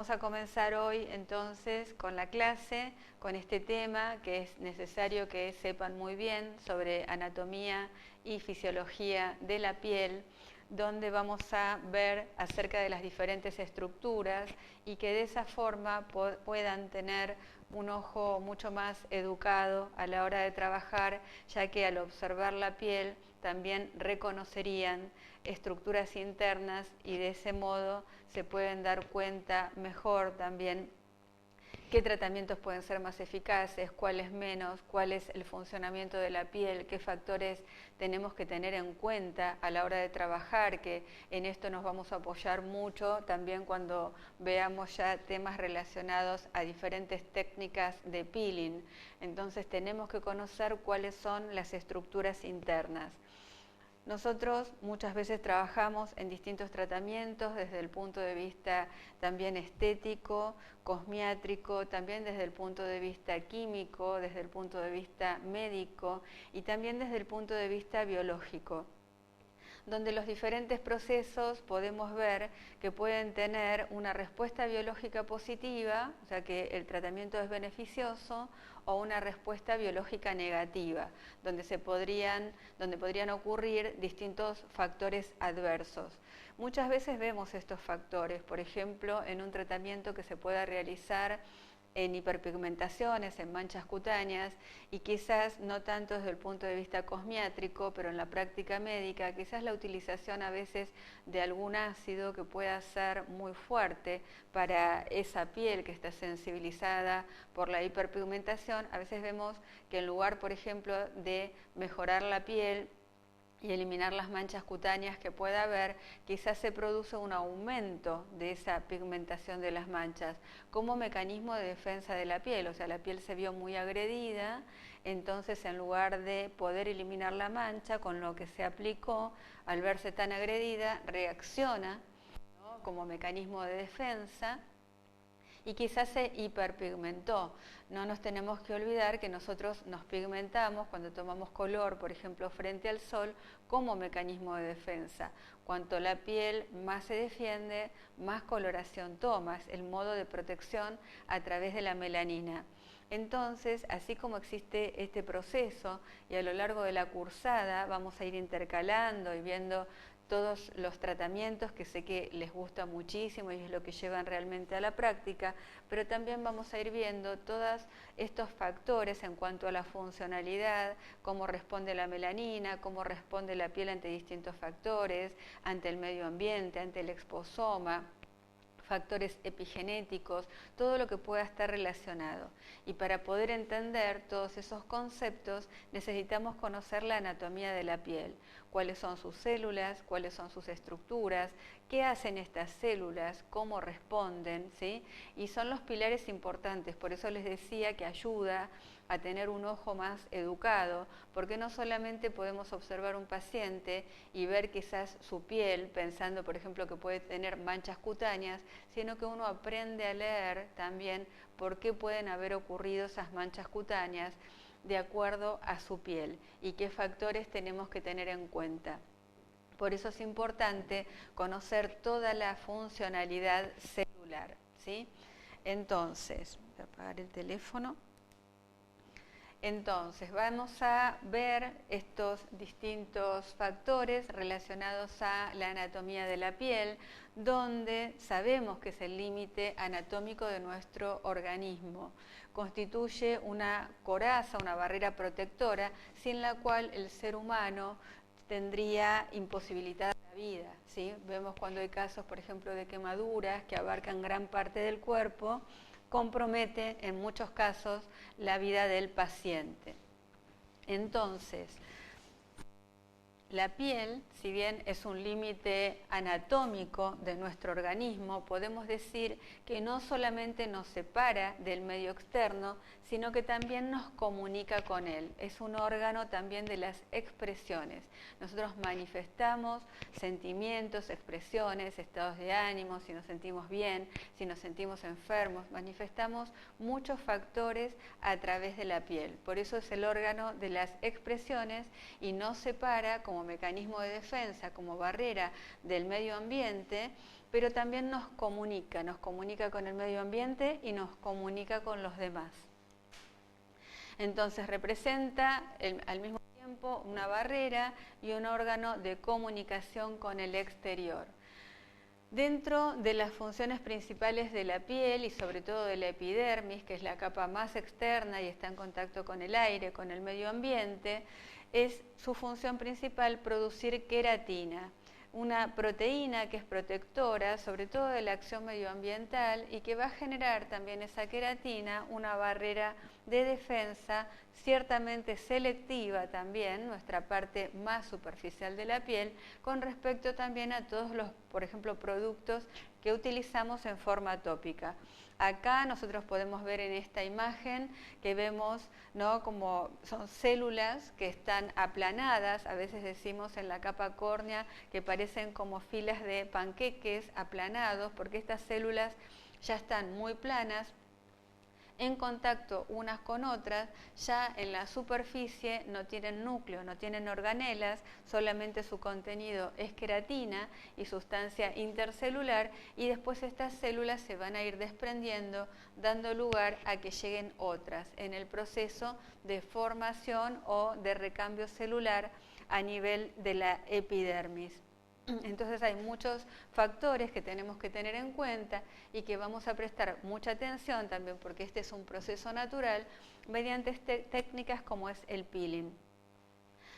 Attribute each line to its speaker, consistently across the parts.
Speaker 1: Vamos a comenzar hoy entonces con la clase, con este tema que es necesario que sepan muy bien sobre anatomía y fisiología de la piel, donde vamos a ver acerca de las diferentes estructuras y que de esa forma puedan tener un ojo mucho más educado a la hora de trabajar, ya que al observar la piel también reconocerían estructuras internas y de ese modo se pueden dar cuenta mejor también qué tratamientos pueden ser más eficaces, cuáles menos, cuál es el funcionamiento de la piel, qué factores tenemos que tener en cuenta a la hora de trabajar, que en esto nos vamos a apoyar mucho también cuando veamos ya temas relacionados a diferentes técnicas de peeling. Entonces tenemos que conocer cuáles son las estructuras internas. Nosotros muchas veces trabajamos en distintos tratamientos desde el punto de vista también estético, cosmiátrico, también desde el punto de vista químico, desde el punto de vista médico y también desde el punto de vista biológico, donde los diferentes procesos podemos ver que pueden tener una respuesta biológica positiva, o sea que el tratamiento es beneficioso, o una respuesta biológica negativa, donde podrían ocurrir distintos factores adversos. Muchas veces vemos estos factores, por ejemplo, en un tratamiento que se pueda realizar en hiperpigmentaciones, en manchas cutáneas, y quizás no tanto desde el punto de vista cosmiátrico, pero en la práctica médica, quizás la utilización a veces de algún ácido que pueda ser muy fuerte para esa piel que está sensibilizada por la hiperpigmentación. A veces vemos que en lugar, por ejemplo, de mejorar la piel y eliminar las manchas cutáneas que pueda haber, quizás se produce un aumento de esa pigmentación de las manchas como mecanismo de defensa de la piel. O sea, la piel se vio muy agredida, entonces en lugar de poder eliminar la mancha con lo que se aplicó, al verse tan agredida, reacciona, ¿no?, como mecanismo de defensa, y quizás se hiperpigmentó. No nos tenemos que olvidar que nosotros nos pigmentamos cuando tomamos color, por ejemplo, frente al sol, como mecanismo de defensa. Cuanto la piel más se defiende, más coloración toma, es el modo de protección a través de la melanina. Entonces, así como existe este proceso y a lo largo de la cursada vamos a ir intercalando y viendo todos los tratamientos que sé que les gusta muchísimo y es lo que llevan realmente a la práctica, pero también vamos a ir viendo todos estos factores en cuanto a la funcionalidad, cómo responde la melanina, cómo responde la piel ante distintos factores, ante el medio ambiente, ante el exposoma, factores epigenéticos, todo lo que pueda estar relacionado. Y para poder entender todos esos conceptos necesitamos conocer la anatomía de la piel, cuáles son sus células, cuáles son sus estructuras, qué hacen estas células, cómo responden, ¿sí? Y son los pilares importantes, por eso les decía que ayuda a tener un ojo más educado, porque no solamente podemos observar un paciente y ver quizás su piel, pensando por ejemplo que puede tener manchas cutáneas, sino que uno aprende a leer también por qué pueden haber ocurrido esas manchas cutáneas de acuerdo a su piel y qué factores tenemos que tener en cuenta. Por eso es importante conocer toda la funcionalidad celular, ¿sí? Entonces, voy a apagar el teléfono. Entonces, vamos a ver estos distintos factores relacionados a la anatomía de la piel, donde sabemos que es el límite anatómico de nuestro organismo. Constituye una coraza, una barrera protectora, sin la cual el ser humano tendría imposibilitada la vida, ¿sí? Vemos cuando hay casos, por ejemplo, de quemaduras que abarcan gran parte del cuerpo, compromete en muchos casos la vida del paciente. Entonces, la piel, si bien es un límite anatómico de nuestro organismo, podemos decir que no solamente nos separa del medio externo, sino que también nos comunica con él. Es un órgano también de las expresiones. Nosotros manifestamos sentimientos, expresiones, estados de ánimo, si nos sentimos bien, si nos sentimos enfermos, manifestamos muchos factores a través de la piel. Por eso es el órgano de las expresiones y nos separa como mecanismo de defensa, como barrera del medio ambiente, pero también nos comunica con el medio ambiente y nos comunica con los demás. Entonces representa al mismo tiempo una barrera y un órgano de comunicación con el exterior. Dentro de las funciones principales de la piel y sobre todo de la epidermis, que es la capa más externa y está en contacto con el aire, con el medio ambiente, es su función principal producir queratina, una proteína que es protectora sobre todo de la acción medioambiental y que va a generar también esa queratina una barrera de defensa ciertamente selectiva también, nuestra parte más superficial de la piel, con respecto también a todos los, por ejemplo, productos que utilizamos en forma tópica. Acá nosotros podemos ver en esta imagen que vemos, ¿no?, como son células que están aplanadas, a veces decimos en la capa córnea que parecen como filas de panqueques aplanados, porque estas células ya están muy planas, en contacto unas con otras, ya en la superficie no tienen núcleo, no tienen organelas, solamente su contenido es queratina y sustancia intercelular, y después estas células se van a ir desprendiendo, dando lugar a que lleguen otras en el proceso de formación o de recambio celular a nivel de la epidermis. Entonces hay muchos factores que tenemos que tener en cuenta y que vamos a prestar mucha atención también, porque este es un proceso natural mediante técnicas como es el peeling.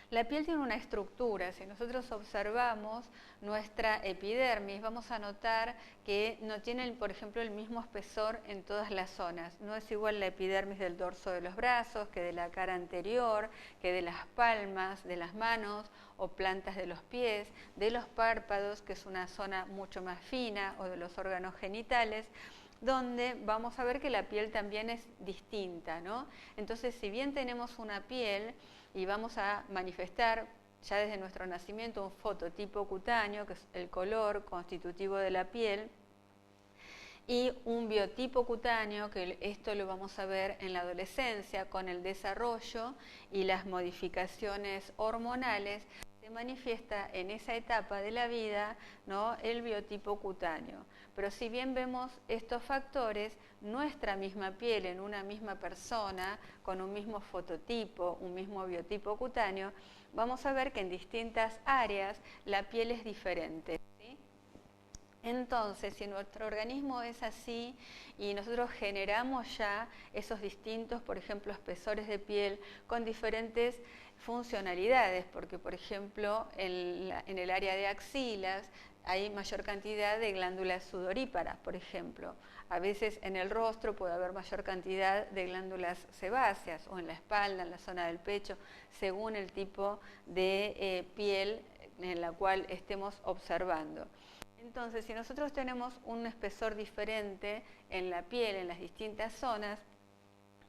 Speaker 1: La piel tiene una estructura. Si nosotros observamos nuestra epidermis, vamos a notar que no tiene, por ejemplo, el mismo espesor en todas las zonas. No es igual la epidermis del dorso de los brazos, que de la cara anterior, que de las palmas, de las manos o plantas de los pies, de los párpados, que es una zona mucho más fina, o de los órganos genitales, donde vamos a ver que la piel también es distinta, ¿no? Entonces, si bien tenemos una piel y vamos a manifestar ya desde nuestro nacimiento un fototipo cutáneo, que es el color constitutivo de la piel, y un biotipo cutáneo, que esto lo vamos a ver en la adolescencia con el desarrollo y las modificaciones hormonales, se manifiesta en esa etapa de la vida, ¿no?, el biotipo cutáneo. Pero si bien vemos estos factores, nuestra misma piel en una misma persona, con un mismo fototipo, un mismo biotipo cutáneo, vamos a ver que en distintas áreas la piel es diferente. Entonces, si nuestro organismo es así y nosotros generamos ya esos distintos, por ejemplo, espesores de piel con diferentes funcionalidades, porque, por ejemplo, en el área de axilas hay mayor cantidad de glándulas sudoríparas, por ejemplo. A veces en el rostro puede haber mayor cantidad de glándulas sebáceas, o en la espalda, en la zona del pecho, según el tipo de piel en la cual estemos observando. Entonces, si nosotros tenemos un espesor diferente en la piel, en las distintas zonas,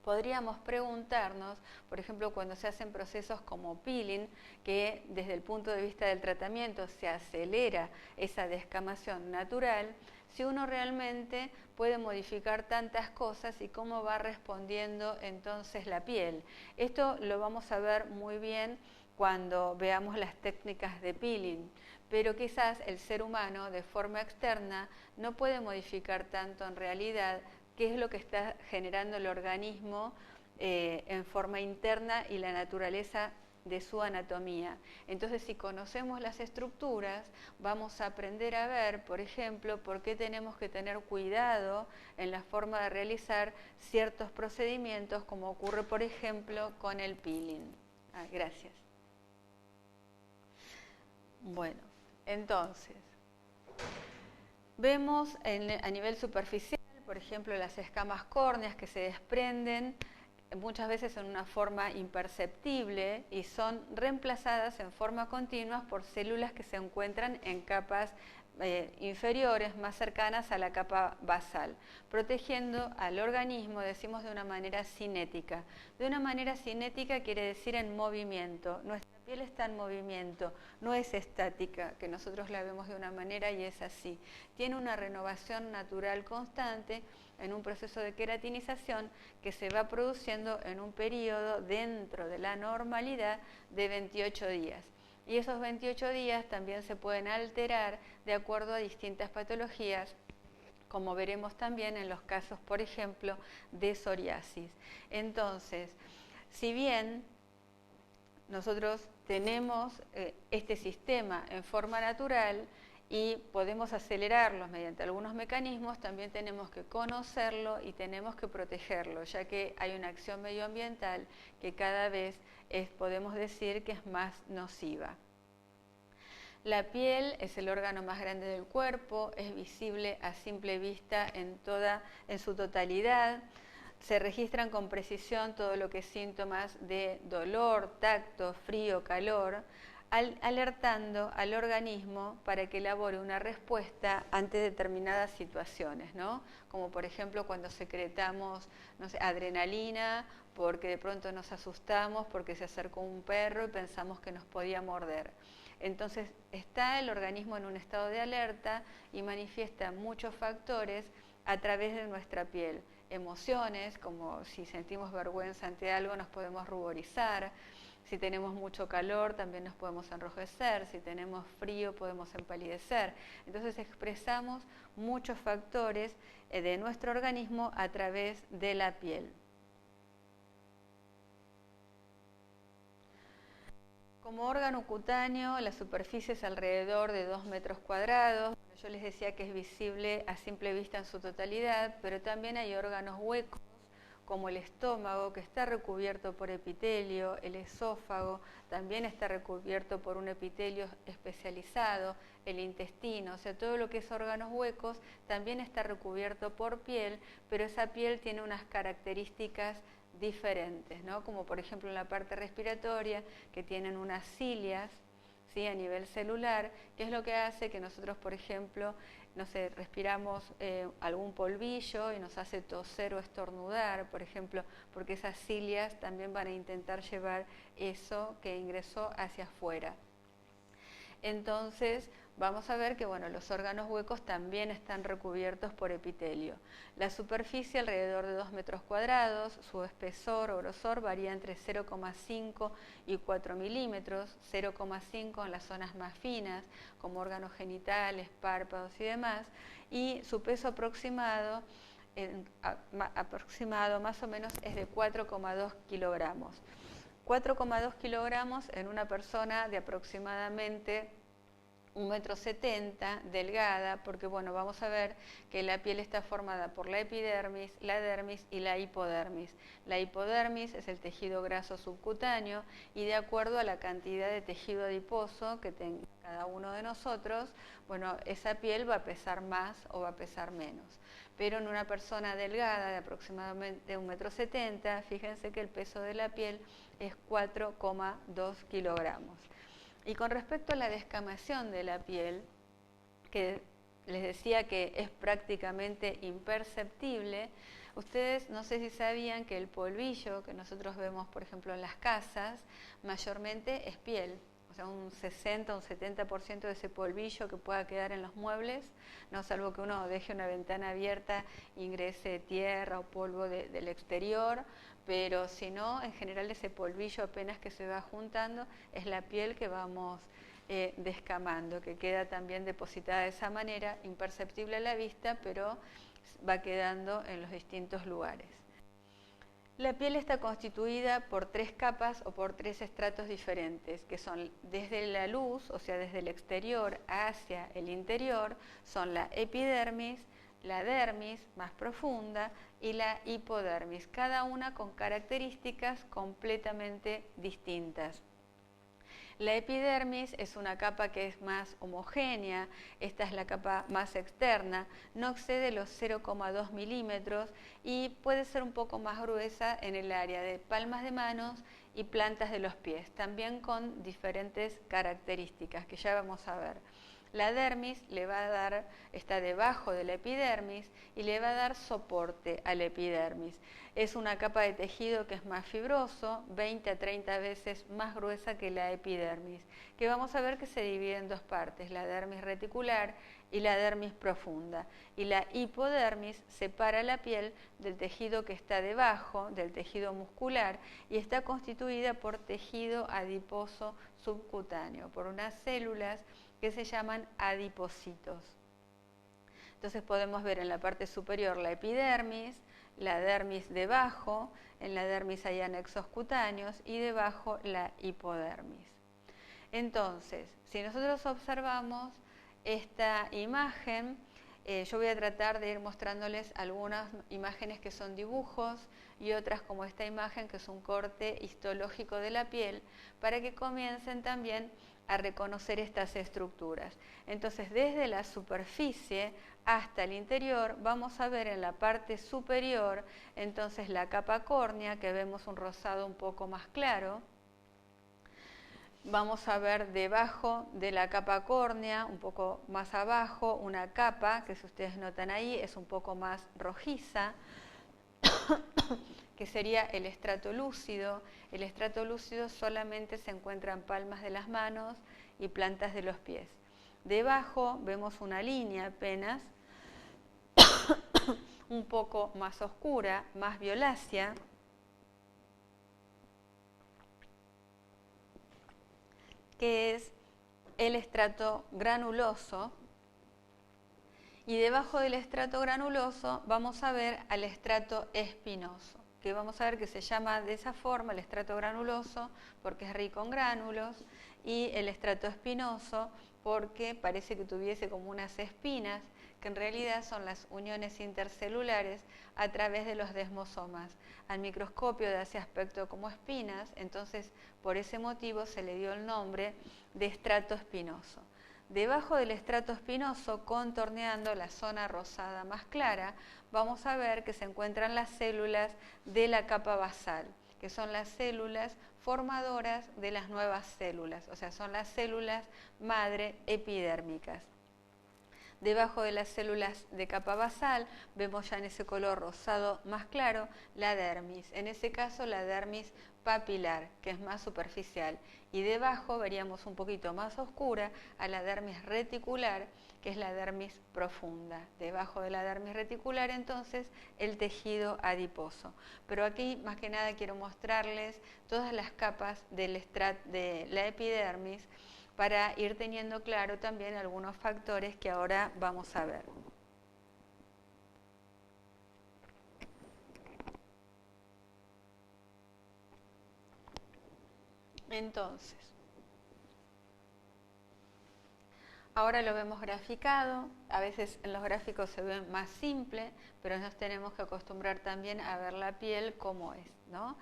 Speaker 1: podríamos preguntarnos, por ejemplo, cuando se hacen procesos como peeling, que desde el punto de vista del tratamiento se acelera esa descamación natural, si uno realmente puede modificar tantas cosas y cómo va respondiendo entonces la piel. Esto lo vamos a ver muy bien cuando veamos las técnicas de peeling, pero quizás el ser humano de forma externa no puede modificar tanto en realidad qué es lo que está generando el organismo en forma interna y la naturaleza de su anatomía. Entonces, si conocemos las estructuras, vamos a aprender a ver, por ejemplo, por qué tenemos que tener cuidado en la forma de realizar ciertos procedimientos, como ocurre, por ejemplo, con el peeling. Gracias. Bueno, entonces, vemos a nivel superficial, por ejemplo, las escamas córneas que se desprenden muchas veces en una forma imperceptible y son reemplazadas en forma continua por células que se encuentran en capas inferiores, más cercanas a la capa basal, protegiendo al organismo, decimos, de una manera cinética. De una manera cinética quiere decir en movimiento. Nuestra piel está en movimiento, no es estática, que nosotros la vemos de una manera y es así. Tiene una renovación natural constante en un proceso de queratinización que se va produciendo en un periodo dentro de la normalidad de 28 días. Y esos 28 días también se pueden alterar de acuerdo a distintas patologías, como veremos también en los casos, por ejemplo, de psoriasis. Entonces, si bien nosotros tenemos este sistema en forma natural y podemos acelerarlos mediante algunos mecanismos, también tenemos que conocerlo y tenemos que protegerlo, ya que hay una acción medioambiental que cada vez podemos decir que es más nociva. La piel es el órgano más grande del cuerpo, es visible a simple vista en su totalidad. Se registran con precisión todo lo que es síntomas de dolor, tacto, frío, calor, alertando al organismo para que elabore una respuesta ante determinadas situaciones, ¿no? Como por ejemplo cuando secretamos, no sé, adrenalina, porque de pronto nos asustamos porque se acercó un perro y pensamos que nos podía morder. Entonces está el organismo en un estado de alerta y manifiesta muchos factores a través de nuestra piel. Emociones, como si sentimos vergüenza ante algo nos podemos ruborizar, si tenemos mucho calor también nos podemos enrojecer, si tenemos frío podemos empalidecer. Entonces expresamos muchos factores de nuestro organismo a través de la piel. Como órgano cutáneo, la superficie es alrededor de 2 metros cuadrados. Yo les decía que es visible a simple vista en su totalidad, pero también hay órganos huecos, como el estómago, que está recubierto por epitelio, el esófago también está recubierto por un epitelio especializado, el intestino, o sea, todo lo que es órganos huecos también está recubierto por piel, pero esa piel tiene unas características diferentes, ¿no? Como por ejemplo en la parte respiratoria, que tienen unas cilias, ¿sí? A nivel celular, que es lo que hace que nosotros, por ejemplo, no sé, respiramos algún polvillo y nos hace toser o estornudar, por ejemplo, porque esas cilias también van a intentar llevar eso que ingresó hacia afuera. Entonces, vamos a ver que bueno, los órganos huecos también están recubiertos por epitelio. La superficie alrededor de 2 metros cuadrados, su espesor o grosor varía entre 0,5 y 4 milímetros, 0,5 en las zonas más finas, como órganos genitales, párpados y demás, y su peso aproximado más o menos es de 4,2 kilogramos. 4,2 kilogramos en una persona de aproximadamente 1,70 m, delgada, porque bueno, vamos a ver que la piel está formada por la epidermis, la dermis y la hipodermis. La hipodermis es el tejido graso subcutáneo y de acuerdo a la cantidad de tejido adiposo que tenga cada uno de nosotros, bueno, esa piel va a pesar más o va a pesar menos. Pero en una persona delgada de aproximadamente 1,70 m, fíjense que el peso de la piel es 4,2 kilogramos. Y con respecto a la descamación de la piel, que les decía que es prácticamente imperceptible, ustedes no sé si sabían que el polvillo que nosotros vemos, por ejemplo, en las casas, mayormente es piel. O sea, un 60 o un 70% de ese polvillo que pueda quedar en los muebles, no salvo que uno deje una ventana abierta, ingrese tierra o polvo del exterior, pero si no, en general ese polvillo apenas que se va juntando es la piel que vamos descamando, que queda también depositada de esa manera, imperceptible a la vista, pero va quedando en los distintos lugares. La piel está constituida por 3 capas o por 3 estratos diferentes, que son desde la luz, o sea, desde el exterior hacia el interior, son la epidermis, la dermis más profunda y la hipodermis, cada una con características completamente distintas. La epidermis es una capa que es más homogénea, esta es la capa más externa, no excede los 0,2 milímetros y puede ser un poco más gruesa en el área de palmas de manos y plantas de los pies, también con diferentes características que ya vamos a ver. La dermis le va a dar, está debajo de la epidermis y le va a dar soporte a la epidermis. Es una capa de tejido que es más fibroso, 20 a 30 veces más gruesa que la epidermis, que vamos a ver que se divide en dos partes, la dermis reticular y la dermis profunda. Y la hipodermis separa la piel del tejido que está debajo, del tejido muscular, y está constituida por tejido adiposo subcutáneo, por unas células que se llaman adipocitos. Entonces podemos ver en la parte superior la epidermis, la dermis debajo, en la dermis hay anexos cutáneos y debajo la hipodermis. Entonces, si nosotros observamos esta imagen, yo voy a tratar de ir mostrándoles algunas imágenes que son dibujos y otras como esta imagen que es un corte histológico de la piel, para que comiencen también a reconocer estas estructuras. Entonces, desde la superficie hasta el interior, vamos a ver en la parte superior, entonces la capa córnea, que vemos un rosado un poco más claro. Vamos a ver debajo de la capa córnea, un poco más abajo, una capa que si ustedes notan ahí es un poco más rojiza, que sería el estrato lúcido. El estrato lúcido solamente se encuentra en palmas de las manos y plantas de los pies. Debajo vemos una línea apenas, un poco más oscura, más violácea, que es el estrato granuloso, y debajo del estrato granuloso vamos a ver al estrato espinoso, que vamos a ver que se llama de esa forma, el estrato granuloso, porque es rico en gránulos, y el estrato espinoso porque parece que tuviese como unas espinas, que en realidad son las uniones intercelulares a través de los desmosomas. Al microscopio da ese aspecto como espinas, entonces por ese motivo se le dio el nombre de estrato espinoso. Debajo del estrato espinoso, contorneando la zona rosada más clara, vamos a ver que se encuentran las células de la capa basal, que son las células formadoras de las nuevas células, o sea, son las células madre epidérmicas. Debajo de las células de capa basal vemos ya en ese color rosado más claro la dermis, en ese caso la dermis papilar, que es más superficial, y debajo veríamos un poquito más oscura a la dermis reticular, que es la dermis profunda. Debajo de la dermis reticular entonces el tejido adiposo. Pero aquí más que nada quiero mostrarles todas las capas de la epidermis, para ir teniendo claro también algunos factores que ahora vamos a ver. Entonces, ahora lo vemos graficado, a veces en los gráficos se ve más simple, pero nos tenemos que acostumbrar también a ver la piel como es, ¿no?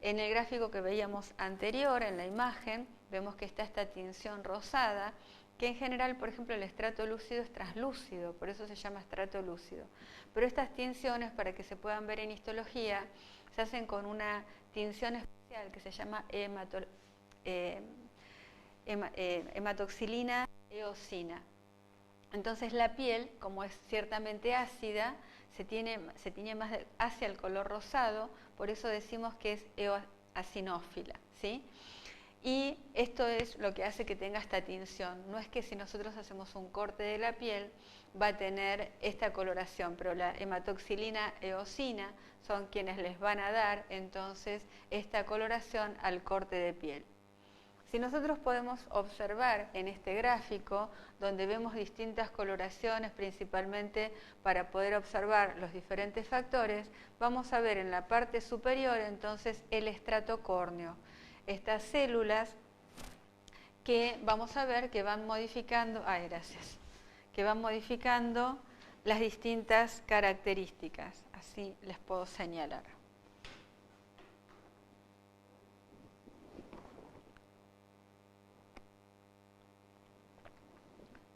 Speaker 1: En el gráfico que veíamos anterior, en la imagen, vemos que está esta tinción rosada, que en general, por ejemplo, el estrato lúcido es translúcido, por eso se llama estrato lúcido. Pero estas tinciones, para que se puedan ver en histología, se hacen con una tinción especial que se llama hematoxilina eosina. Entonces la piel, como es ciertamente ácida, se tiñe más hacia el color rosado, por eso decimos que es eoacinófila, ¿sí? Y esto es lo que hace que tenga esta tinción. No es que si nosotros hacemos un corte de la piel va a tener esta coloración, pero la hematoxilina eosina son quienes les van a dar entonces esta coloración al corte de piel. Si nosotros podemos observar en este gráfico, donde vemos distintas coloraciones, principalmente para poder observar los diferentes factores, vamos a ver en la parte superior entonces el estrato córneo. Estas células que vamos a ver que van modificando, que van modificando las distintas características, así les puedo señalar.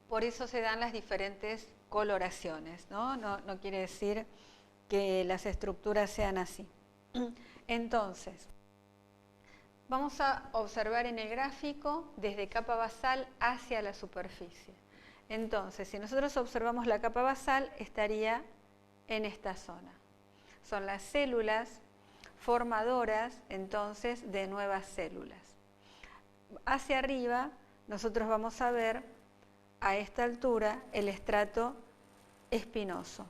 Speaker 1: Por eso se dan las diferentes coloraciones, ¿no? No quiere decir que las estructuras sean así. Entonces, vamos a observar en el gráfico desde capa basal hacia la superficie. Entonces, si nosotros observamos la capa basal, estaría en esta zona. Son las células formadoras, entonces, de nuevas células. Hacia arriba, nosotros vamos a ver, a esta altura, el estrato espinoso.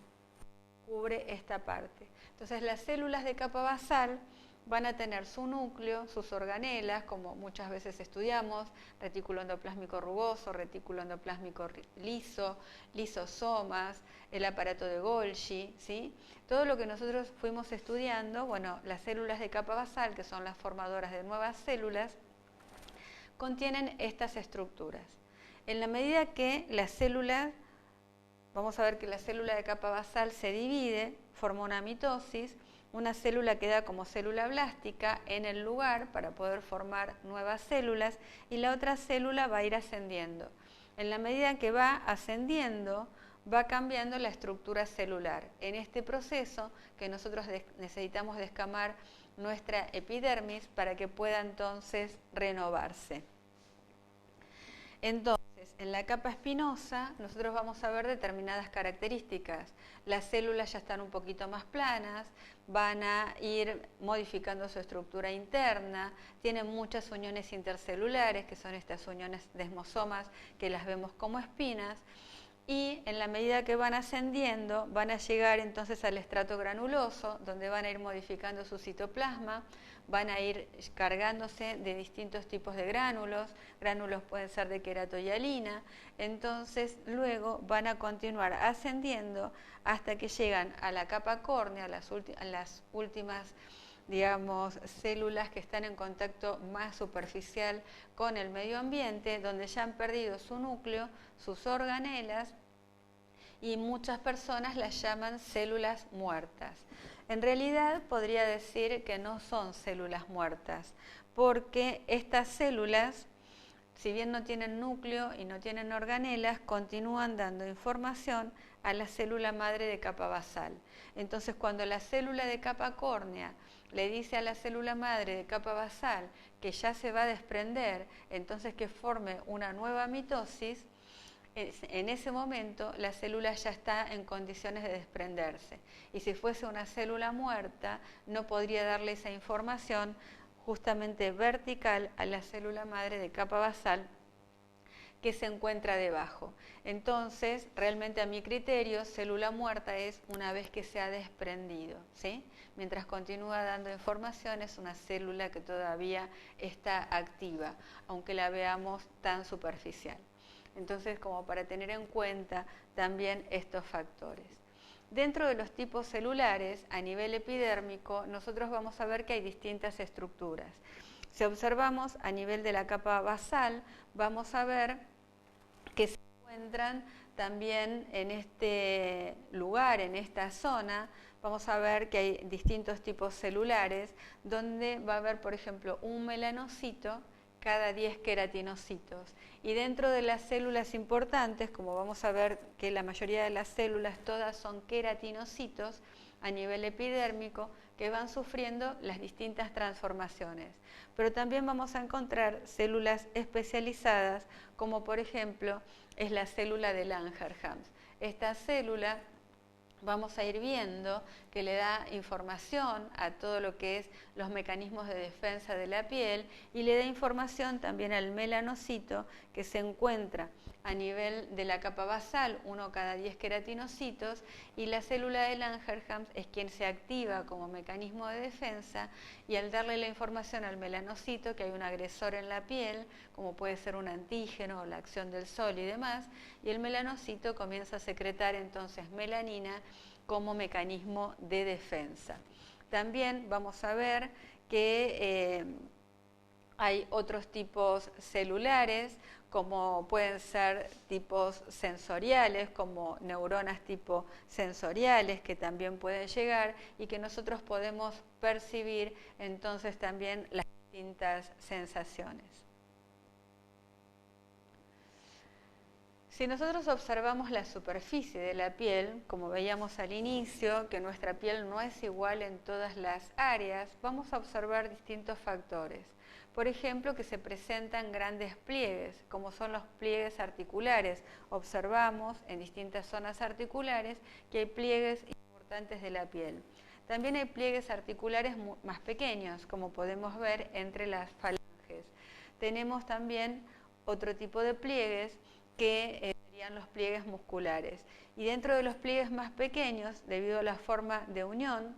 Speaker 1: Cubre esta parte. Entonces, las células de capa basal van a tener su núcleo, sus organelas, como muchas veces estudiamos, retículo endoplásmico rugoso, retículo endoplásmico liso, lisosomas, el aparato de Golgi, ¿sí? Todo lo que nosotros fuimos estudiando, bueno, las células de capa basal, que son las formadoras de nuevas células, contienen estas estructuras. En la medida que la célula, vamos a ver que la célula de capa basal se divide, forma una mitosis, una célula queda como célula blástica en el lugar para poder formar nuevas células y la otra célula va a ir ascendiendo. En la medida que va ascendiendo, va cambiando la estructura celular. En este proceso que nosotros necesitamos descamar nuestra epidermis para que pueda entonces renovarse. Entonces, en la capa espinosa nosotros vamos a ver determinadas características. Las células ya están un poquito más planas, van a ir modificando su estructura interna, tienen muchas uniones intercelulares, que son estas uniones desmosomas que las vemos como espinas, y en la medida que van ascendiendo van a llegar entonces al estrato granuloso, donde van a ir modificando su citoplasma, van a ir cargándose de distintos tipos de gránulos pueden ser de queratohialina, entonces luego van a continuar ascendiendo hasta que llegan a la capa córnea, a las últimas, digamos, células que están en contacto más superficial con el medio ambiente, donde ya han perdido su núcleo, sus organelas, y muchas personas las llaman células muertas. En realidad podría decir que no son células muertas, porque estas células, si bien no tienen núcleo y no tienen organelas, continúan dando información a la célula madre de capa basal. Entonces, cuando la célula de capa córnea le dice a la célula madre de capa basal que ya se va a desprender, entonces que forme una nueva mitosis, en ese momento la célula ya está en condiciones de desprenderse. Y si fuese una célula muerta, no podría darle esa información justamente vertical a la célula madre de capa basal que se encuentra debajo. Entonces, realmente a mi criterio, célula muerta es una vez que se ha desprendido, ¿sí? Mientras continúa dando información, es una célula que todavía está activa, aunque la veamos tan superficial. Entonces, como para tener en cuenta también estos factores. Dentro de los tipos celulares, a nivel epidérmico, nosotros vamos a ver que hay distintas estructuras. Si observamos a nivel de la capa basal, vamos a ver que se encuentran también en este lugar, en esta zona, vamos a ver que hay distintos tipos celulares, donde va a haber, por ejemplo, un melanocito cada 10 queratinocitos. Y dentro de las células importantes, como vamos a ver que la mayoría de las células todas son queratinocitos a nivel epidérmico, que van sufriendo las distintas transformaciones. Pero también vamos a encontrar células especializadas, como por ejemplo es la célula de Langerhans. Esta célula vamos a ir viendo que le da información a todo lo que es los mecanismos de defensa de la piel y le da información también al melanocito que se encuentra a nivel de la capa basal, 1 cada 10 queratinocitos, y la célula de Langerhans es quien se activa como mecanismo de defensa, y al darle la información al melanocito que hay un agresor en la piel, como puede ser un antígeno o la acción del sol y demás, y el melanocito comienza a secretar entonces melanina como mecanismo de defensa. También vamos a ver que hay otros tipos celulares, como pueden ser tipos sensoriales, como neuronas tipo sensoriales, que también pueden llegar y que nosotros podemos percibir entonces también las distintas sensaciones. Si nosotros observamos la superficie de la piel, como veíamos al inicio, que nuestra piel no es igual en todas las áreas, vamos a observar distintos factores. por ejemplo, que se presentan grandes pliegues, como son los pliegues articulares. Observamos en distintas zonas articulares que hay pliegues importantes de la piel. También hay pliegues articulares más pequeños, como podemos ver entre las falanges. Tenemos también otro tipo de pliegues que serían los pliegues musculares. Y dentro de los pliegues más pequeños, debido a la forma de unión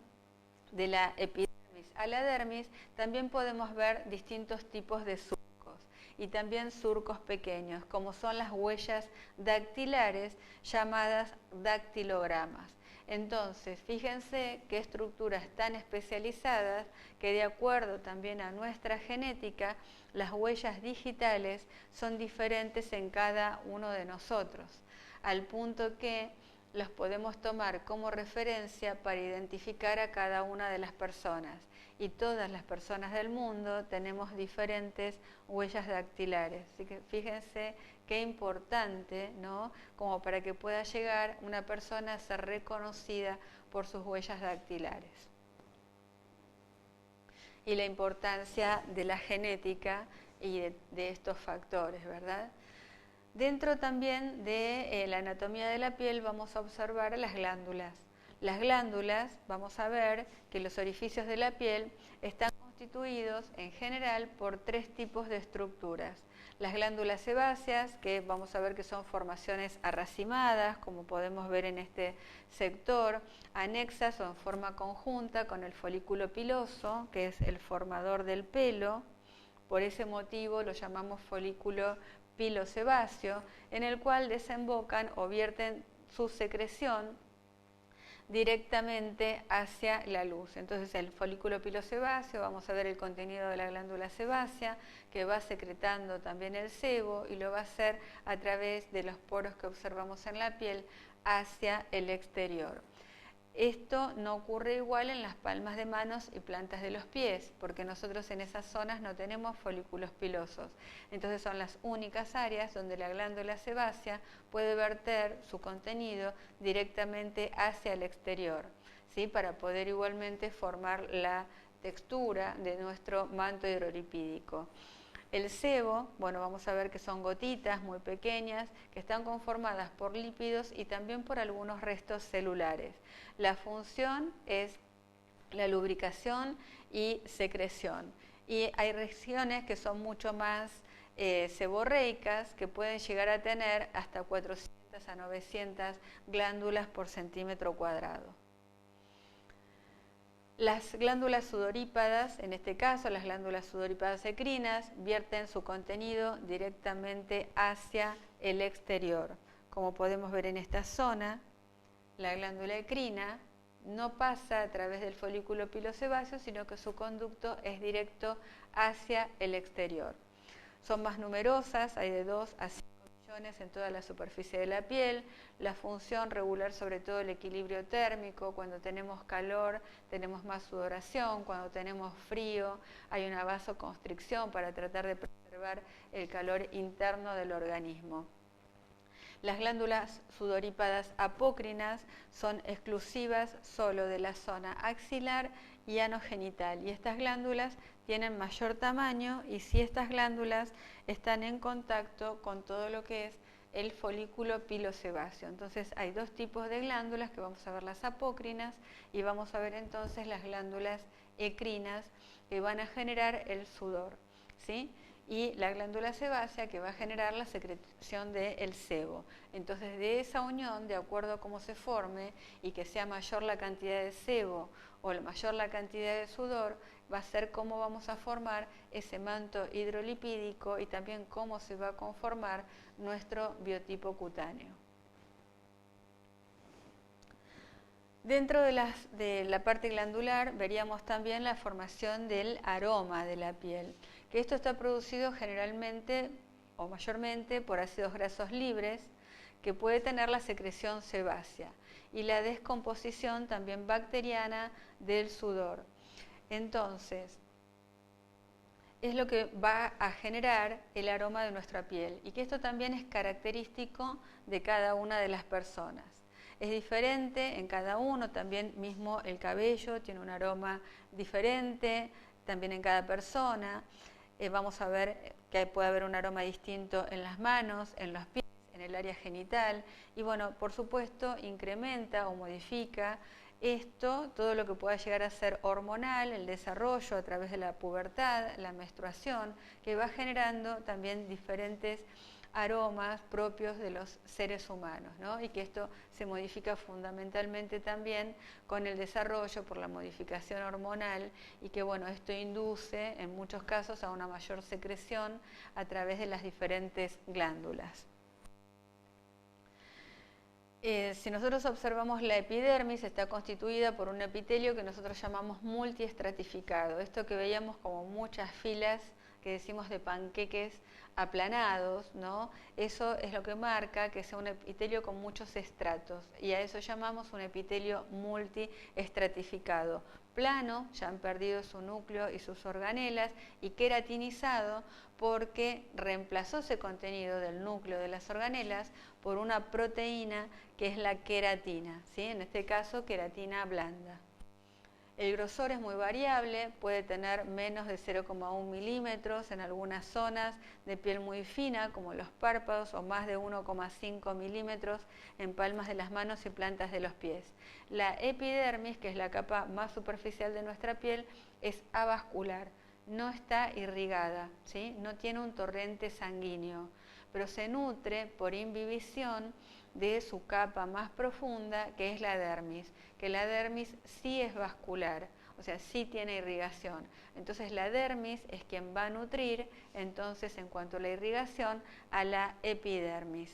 Speaker 1: de la epidermis a la dermis, también podemos ver distintos tipos de surcos y también surcos pequeños, como son las huellas dactilares llamadas dactilogramas. Entonces, fíjense qué estructuras tan especializadas que, de acuerdo también a nuestra genética, las huellas digitales son diferentes en cada uno de nosotros, al punto que los podemos tomar como referencia para identificar a cada una de las personas. Y todas las personas del mundo tenemos diferentes huellas dactilares. Así que fíjense qué importante, ¿no? Como para que pueda llegar una persona a ser reconocida por sus huellas dactilares. Y la importancia de la genética y de estos factores, ¿verdad? Dentro también de la anatomía de la piel vamos a observar las glándulas. Las glándulas, vamos a ver que los orificios de la piel están constituidos en general por 3 tipos de estructuras. Las glándulas sebáceas, que vamos a ver que son formaciones arracimadas, como podemos ver en este sector, anexas o en forma conjunta con el folículo piloso, que es el formador del pelo. Por ese motivo lo llamamos folículo pilosebáceo, en el cual desembocan o vierten su secreción directamente hacia la luz. Entonces, el folículo pilosebáceo, vamos a ver el contenido de la glándula sebácea, que va secretando también el sebo y lo va a hacer a través de los poros que observamos en la piel hacia el exterior. Esto no ocurre igual en las palmas de manos y plantas de los pies, porque nosotros en esas zonas no tenemos folículos pilosos. Entonces son las únicas áreas donde la glándula sebácea puede verter su contenido directamente hacia el exterior, ¿sí? Para poder igualmente formar la textura de nuestro manto hidrolipídico. El sebo, bueno, vamos a ver que son gotitas muy pequeñas que están conformadas por lípidos y también por algunos restos celulares. La función es la lubricación y secreción. Y hay regiones que son mucho más seborreicas, que pueden llegar a tener hasta 400 a 900 glándulas por centímetro cuadrado. Las glándulas sudorípadas, en este caso las glándulas sudorípadas ecrinas, vierten su contenido directamente hacia el exterior. Como podemos ver en esta zona, la glándula ecrina no pasa a través del folículo pilosebáceo, sino que su conducto es directo hacia el exterior. Son más numerosas, hay de 2 a 5 millones en toda la superficie de la piel. La función regular sobre todo el equilibrio térmico. Cuando tenemos calor tenemos más sudoración, cuando tenemos frío hay una vasoconstricción para tratar de preservar el calor interno del organismo. Las glándulas sudorípadas apócrinas son exclusivas solo de la zona axilar y anogenital, y estas glándulas tienen mayor tamaño y si estas glándulas están en contacto con todo lo que es el folículo pilosebáceo. Entonces hay 2 tipos de glándulas, que vamos a ver las apócrinas y vamos a ver entonces las glándulas ecrinas, que van a generar el sudor, ¿sí? Y la glándula sebácea, que va a generar la secreción del sebo. Entonces, de esa unión, de acuerdo a cómo se forme y que sea mayor la cantidad de sebo o mayor la cantidad de sudor, va a ser cómo vamos a formar ese manto hidrolipídico y también cómo se va a conformar nuestro biotipo cutáneo. Dentro de la parte glandular veríamos también la formación del aroma de la piel, que esto está producido generalmente o mayormente por ácidos grasos libres, que puede tener la secreción sebácea y la descomposición también bacteriana del sudor. Entonces, es lo que va a generar el aroma de nuestra piel y que esto también es característico de cada una de las personas. Es diferente en cada uno, también mismo el cabello tiene un aroma diferente, también en cada persona. vamos a ver que puede haber un aroma distinto en las manos, en los pies, en el área genital, y bueno, por supuesto, incrementa o modifica esto, todo lo que pueda llegar a ser hormonal, el desarrollo a través de la pubertad, la menstruación, que va generando también diferentes aromas propios de los seres humanos, ¿no? Y que esto se modifica fundamentalmente también con el desarrollo por la modificación hormonal y que bueno, esto induce en muchos casos a una mayor secreción a través de las diferentes glándulas. Si nosotros observamos la epidermis, está constituida por un epitelio que nosotros llamamos multiestratificado. Esto que veíamos como muchas filas que decimos de panqueques aplanados, ¿no? Eso es lo que marca que sea un epitelio con muchos estratos y a eso llamamos un epitelio multiestratificado. Plano, ya han perdido su núcleo y sus organelas, y queratinizado porque reemplazó ese contenido del núcleo de las organelas por una proteína que es la queratina, ¿sí? En este caso queratina blanda. El grosor es muy variable, puede tener menos de 0,1 milímetros en algunas zonas de piel muy fina, como los párpados, o más de 1,5 milímetros en palmas de las manos y plantas de los pies. La epidermis, que es la capa más superficial de nuestra piel, es avascular, no está irrigada, ¿sí? No tiene un torrente sanguíneo, pero se nutre por imbibición de su capa más profunda, que es la dermis, que la dermis sí es vascular, o sea, sí tiene irrigación. Entonces la dermis es quien va a nutrir, entonces en cuanto a la irrigación, a la epidermis.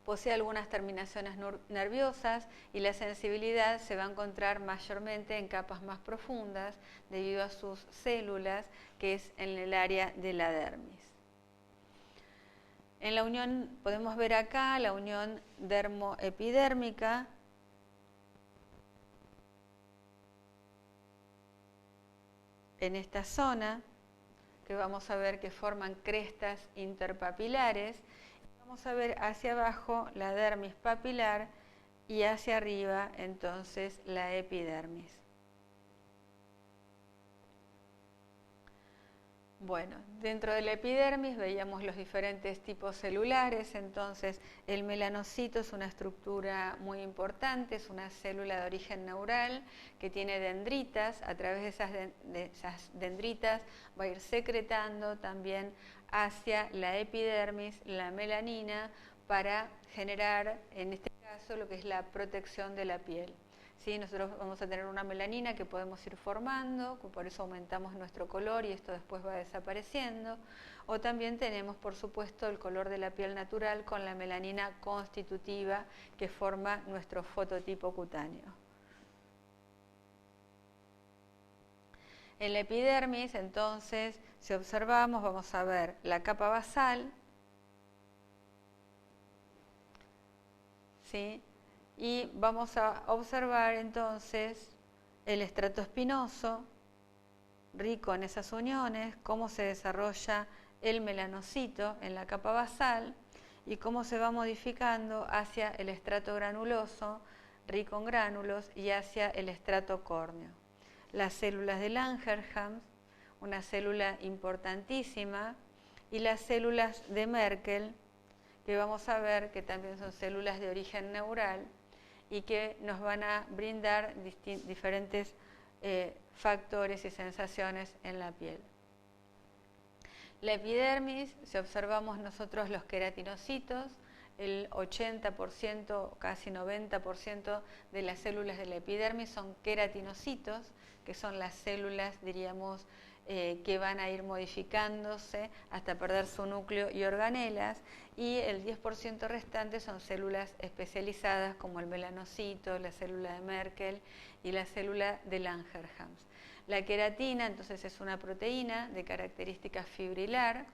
Speaker 1: Posee algunas terminaciones nerviosas y la sensibilidad se va a encontrar mayormente en capas más profundas debido a sus células, que es en el área de la dermis. En la unión, podemos ver acá la unión dermoepidérmica, en esta zona, que vamos a ver que forman crestas interpapilares. Vamos a ver hacia abajo la dermis papilar y hacia arriba entonces la epidermis. Bueno, dentro de la epidermis veíamos los diferentes tipos celulares, entonces el melanocito es una estructura muy importante, es una célula de origen neural que tiene dendritas, a través de esas dendritas va a ir secretando también hacia la epidermis la melanina para generar, en este caso, lo que es la protección de la piel. ¿Sí? Nosotros vamos a tener una melanina que podemos ir formando, por eso aumentamos nuestro color y esto después va desapareciendo. O también tenemos, por supuesto, el color de la piel natural con la melanina constitutiva que forma nuestro fototipo cutáneo. En la epidermis, entonces, si observamos, vamos a ver la capa basal, ¿sí? Y vamos a observar entonces el estrato espinoso, rico en esas uniones, cómo se desarrolla el melanocito en la capa basal y cómo se va modificando hacia el estrato granuloso, rico en gránulos, y hacia el estrato córneo. Las células de Langerhans, una célula importantísima, y las células de Merkel, que vamos a ver que también son células de origen neural y que nos van a brindar diferentes factores y sensaciones en la piel. La epidermis, si observamos nosotros los queratinocitos, el 80%, casi 90% de las células de la epidermis son queratinocitos, que son las células, diríamos, que van a ir modificándose hasta perder su núcleo y organelas, y el 10% restante son células especializadas como el melanocito, la célula de Merkel y la célula de Langerhans. La queratina, entonces, es una proteína de características fibrilar,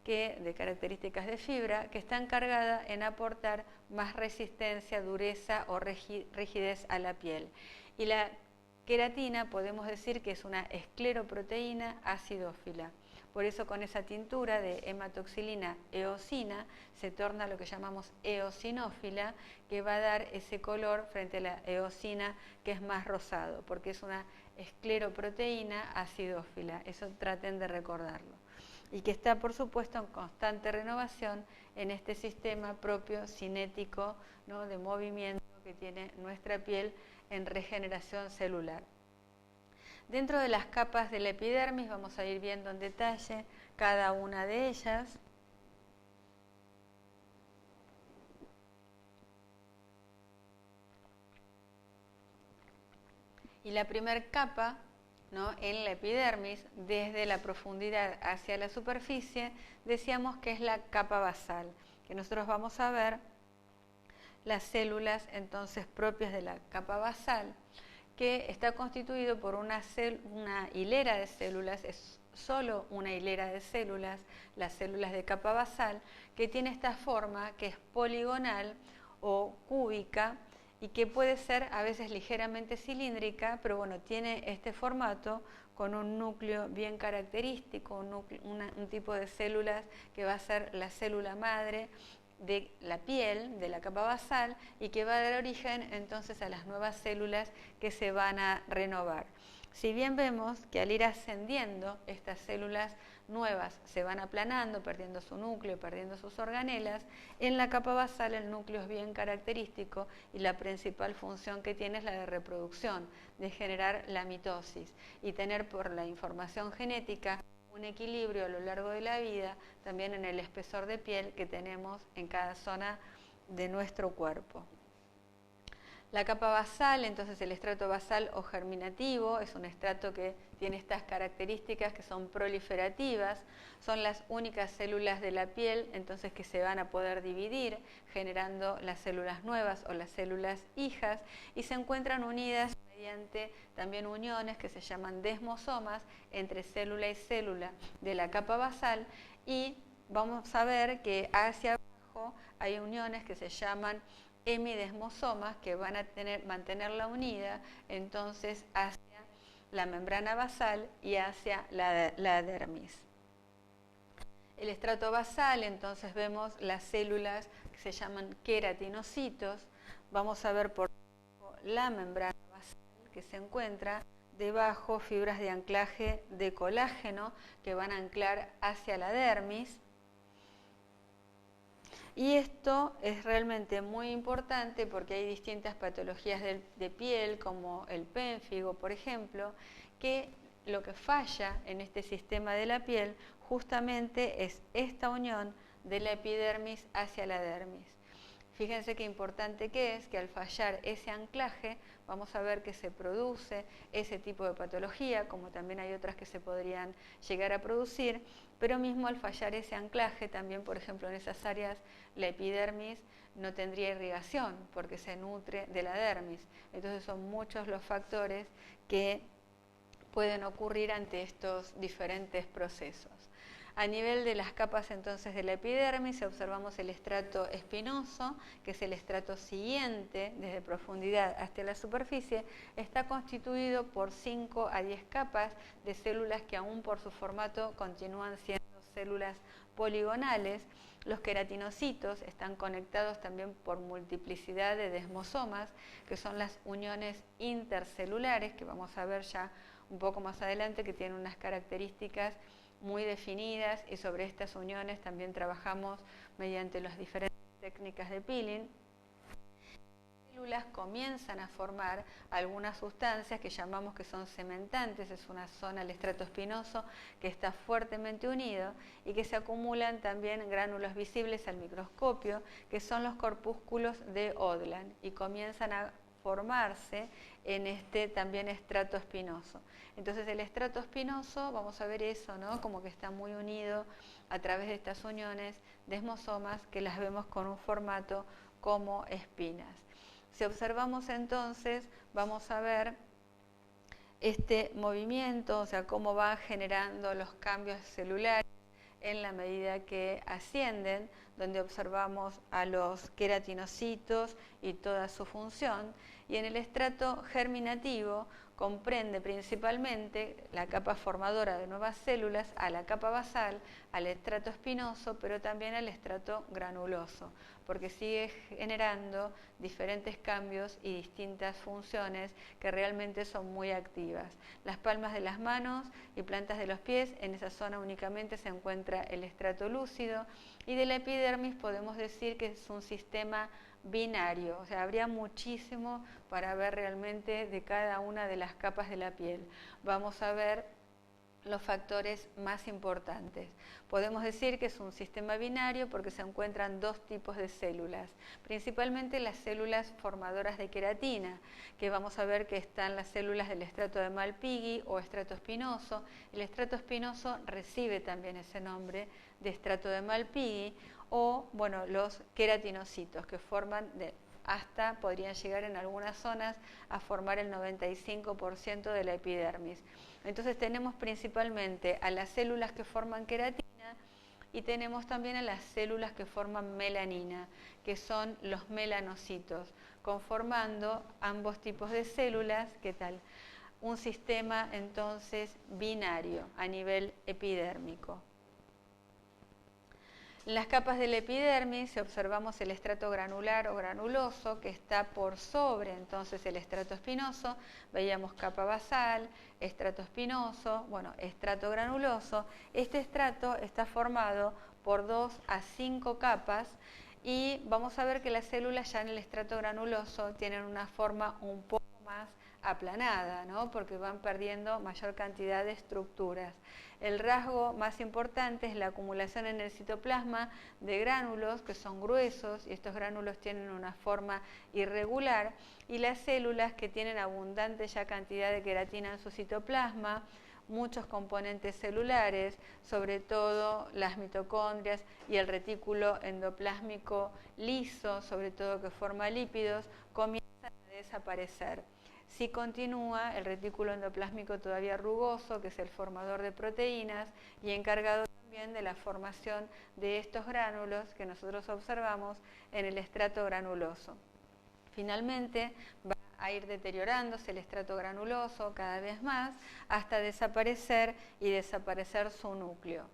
Speaker 1: de características de fibra, que está encargada en aportar más resistencia, dureza o rigidez a la piel. Y la queratina podemos decir que es una escleroproteína acidófila. Por eso con esa tintura de hematoxilina eosina se torna lo que llamamos eosinófila, que va a dar ese color frente a la eosina que es más rosado, porque es una escleroproteína acidófila. Eso traten de recordarlo. Y que está, por supuesto, en constante renovación en este sistema propio cinético, ¿no?, de movimiento que tiene nuestra piel en regeneración celular. Dentro de las capas de la epidermis vamos a ir viendo en detalle cada una de ellas. Y la primera capa, ¿no?, en la epidermis, desde la profundidad hacia la superficie, decíamos que es la capa basal, que nosotros vamos a ver las células entonces propias de la capa basal, que está constituido por una hilera de células, es solo una hilera de células, las células de capa basal, que tiene esta forma que es poligonal o cúbica y que puede ser a veces ligeramente cilíndrica, pero bueno, tiene este formato con un núcleo bien característico, un tipo de células que va a ser la célula madre de la piel, de la capa basal, y que va a dar origen entonces a las nuevas células que se van a renovar. Si bien vemos que al ir ascendiendo estas células nuevas se van aplanando, perdiendo su núcleo, perdiendo sus organelas, en la capa basal el núcleo es bien característico y la principal función que tiene es la de reproducción, de generar la mitosis y tener por la información genética un equilibrio a lo largo de la vida, también en el espesor de piel que tenemos en cada zona de nuestro cuerpo. La capa basal, entonces el estrato basal o germinativo, es un estrato que tiene estas características que son proliferativas, son las únicas células de la piel entonces que se van a poder dividir generando las células nuevas o las células hijas y se encuentran unidas mediante también uniones que se llaman desmosomas entre célula y célula de la capa basal y vamos a ver que hacia abajo hay uniones que se llaman hemidesmosomas que van a mantenerla unida entonces hacia la membrana basal y hacia la dermis. El estrato basal, entonces vemos las células que se llaman queratinocitos, vamos a ver por la membrana basal que se encuentra debajo fibras de anclaje de colágeno que van a anclar hacia la dermis. Y esto es realmente muy importante porque hay distintas patologías de piel, como el pénfigo, por ejemplo, que lo que falla en este sistema de la piel justamente es esta unión de la epidermis hacia la dermis. Fíjense qué importante que es que al fallar ese anclaje vamos a ver que se produce ese tipo de patología, como también hay otras que se podrían llegar a producir, pero mismo al fallar ese anclaje también, por ejemplo, en esas áreas la epidermis no tendría irrigación porque se nutre de la dermis. Entonces son muchos los factores que pueden ocurrir ante estos diferentes procesos. A nivel de las capas entonces de la epidermis observamos el estrato espinoso, que es el estrato siguiente desde profundidad hasta la superficie, está constituido por 5 a 10 capas de células que aún por su formato continúan siendo células poligonales. Los queratinocitos están conectados también por multiplicidad de desmosomas, que son las uniones intercelulares, que vamos a ver ya un poco más adelante, que tienen unas características muy definidas y sobre estas uniones también trabajamos mediante las diferentes técnicas de peeling. Las células comienzan a formar algunas sustancias que llamamos que son cementantes, es una zona, el estrato espinoso, que está fuertemente unido y que se acumulan también gránulos visibles al microscopio, que son los corpúsculos de Odland y comienzan a formarse en este también estrato espinoso. Entonces el estrato espinoso, vamos a ver eso, ¿no? Como que está muy unido a través de estas uniones desmosomas que las vemos con un formato como espinas. Si observamos entonces, vamos a ver este movimiento, o sea, cómo va generando los cambios celulares en la medida que ascienden, donde observamos a los queratinocitos y toda su función. Y en el estrato germinativo, comprende principalmente la capa formadora de nuevas células, a la capa basal, al estrato espinoso, pero también al estrato granuloso, porque sigue generando diferentes cambios y distintas funciones que realmente son muy activas. Las palmas de las manos y plantas de los pies, en esa zona únicamente se encuentra el estrato lúcido, y de la epidermis podemos decir que es un sistema binario, o sea, habría muchísimo para ver realmente de cada una de las capas de la piel. Vamos a ver los factores más importantes. Podemos decir que es un sistema binario porque se encuentran dos tipos de células, principalmente las células formadoras de queratina, que vamos a ver que están las células del estrato de Malpighi o estrato espinoso. El estrato espinoso recibe también ese nombre de estrato de Malpighi, o bueno, los queratinocitos, que forman podrían llegar en algunas zonas a formar el 95% de la epidermis. Entonces tenemos principalmente a las células que forman queratina y tenemos también a las células que forman melanina, que son los melanocitos, conformando ambos tipos de células. ¿Qué tal? Un sistema entonces binario a nivel epidérmico. En las capas de la epidermis, si observamos el estrato granular o granuloso, que está por sobre entonces el estrato espinoso, veíamos capa basal, estrato espinoso, bueno, estrato granuloso. Este estrato está formado por 2 a 5 capas y vamos a ver que las células ya en el estrato granuloso tienen una forma un poco más aplanada, ¿no? Porque van perdiendo mayor cantidad de estructuras. El rasgo más importante es la acumulación en el citoplasma de gránulos que son gruesos, y estos gránulos tienen una forma irregular, y las células que tienen abundante ya cantidad de queratina en su citoplasma, muchos componentes celulares, sobre todo las mitocondrias y el retículo endoplásmico liso, sobre todo que forma lípidos, comienzan a desaparecer. Si continúa el retículo endoplásmico todavía rugoso, que es el formador de proteínas y encargado también de la formación de estos gránulos que nosotros observamos en el estrato granuloso. Finalmente va a ir deteriorándose el estrato granuloso cada vez más hasta desaparecer y desaparecer su núcleo.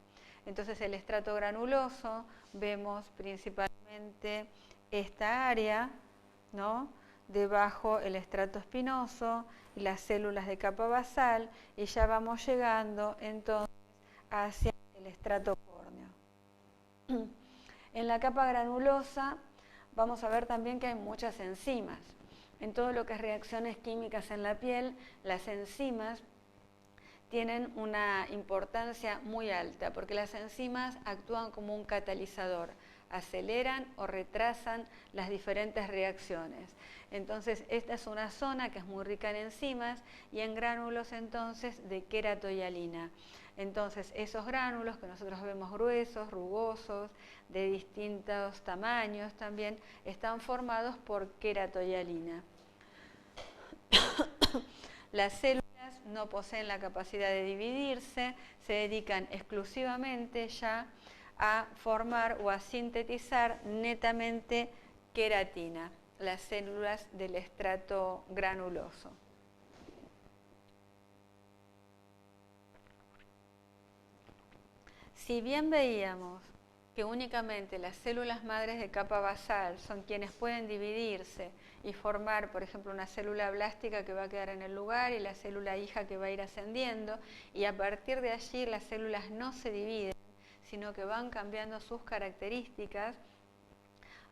Speaker 1: Entonces el estrato granuloso vemos principalmente esta área, ¿no?, debajo el estrato espinoso y las células de capa basal, y ya vamos llegando entonces hacia el estrato córneo. En la capa granulosa vamos a ver también que hay muchas enzimas. En todo lo que es reacciones químicas en la piel, las enzimas tienen una importancia muy alta, porque las enzimas actúan como un catalizador, aceleran o retrasan las diferentes reacciones. Entonces, esta es una zona que es muy rica en enzimas y en gránulos entonces de queratohialina. Entonces, esos gránulos que nosotros vemos gruesos, rugosos, de distintos tamaños también, están formados por queratohialina. Las células no poseen la capacidad de dividirse, se dedican exclusivamente ya a formar o a sintetizar netamente queratina, las células del estrato granuloso. Si bien veíamos que únicamente las células madres de capa basal son quienes pueden dividirse y formar, por ejemplo, una célula blástica que va a quedar en el lugar y la célula hija que va a ir ascendiendo, y a partir de allí las células no se dividen, sino que van cambiando sus características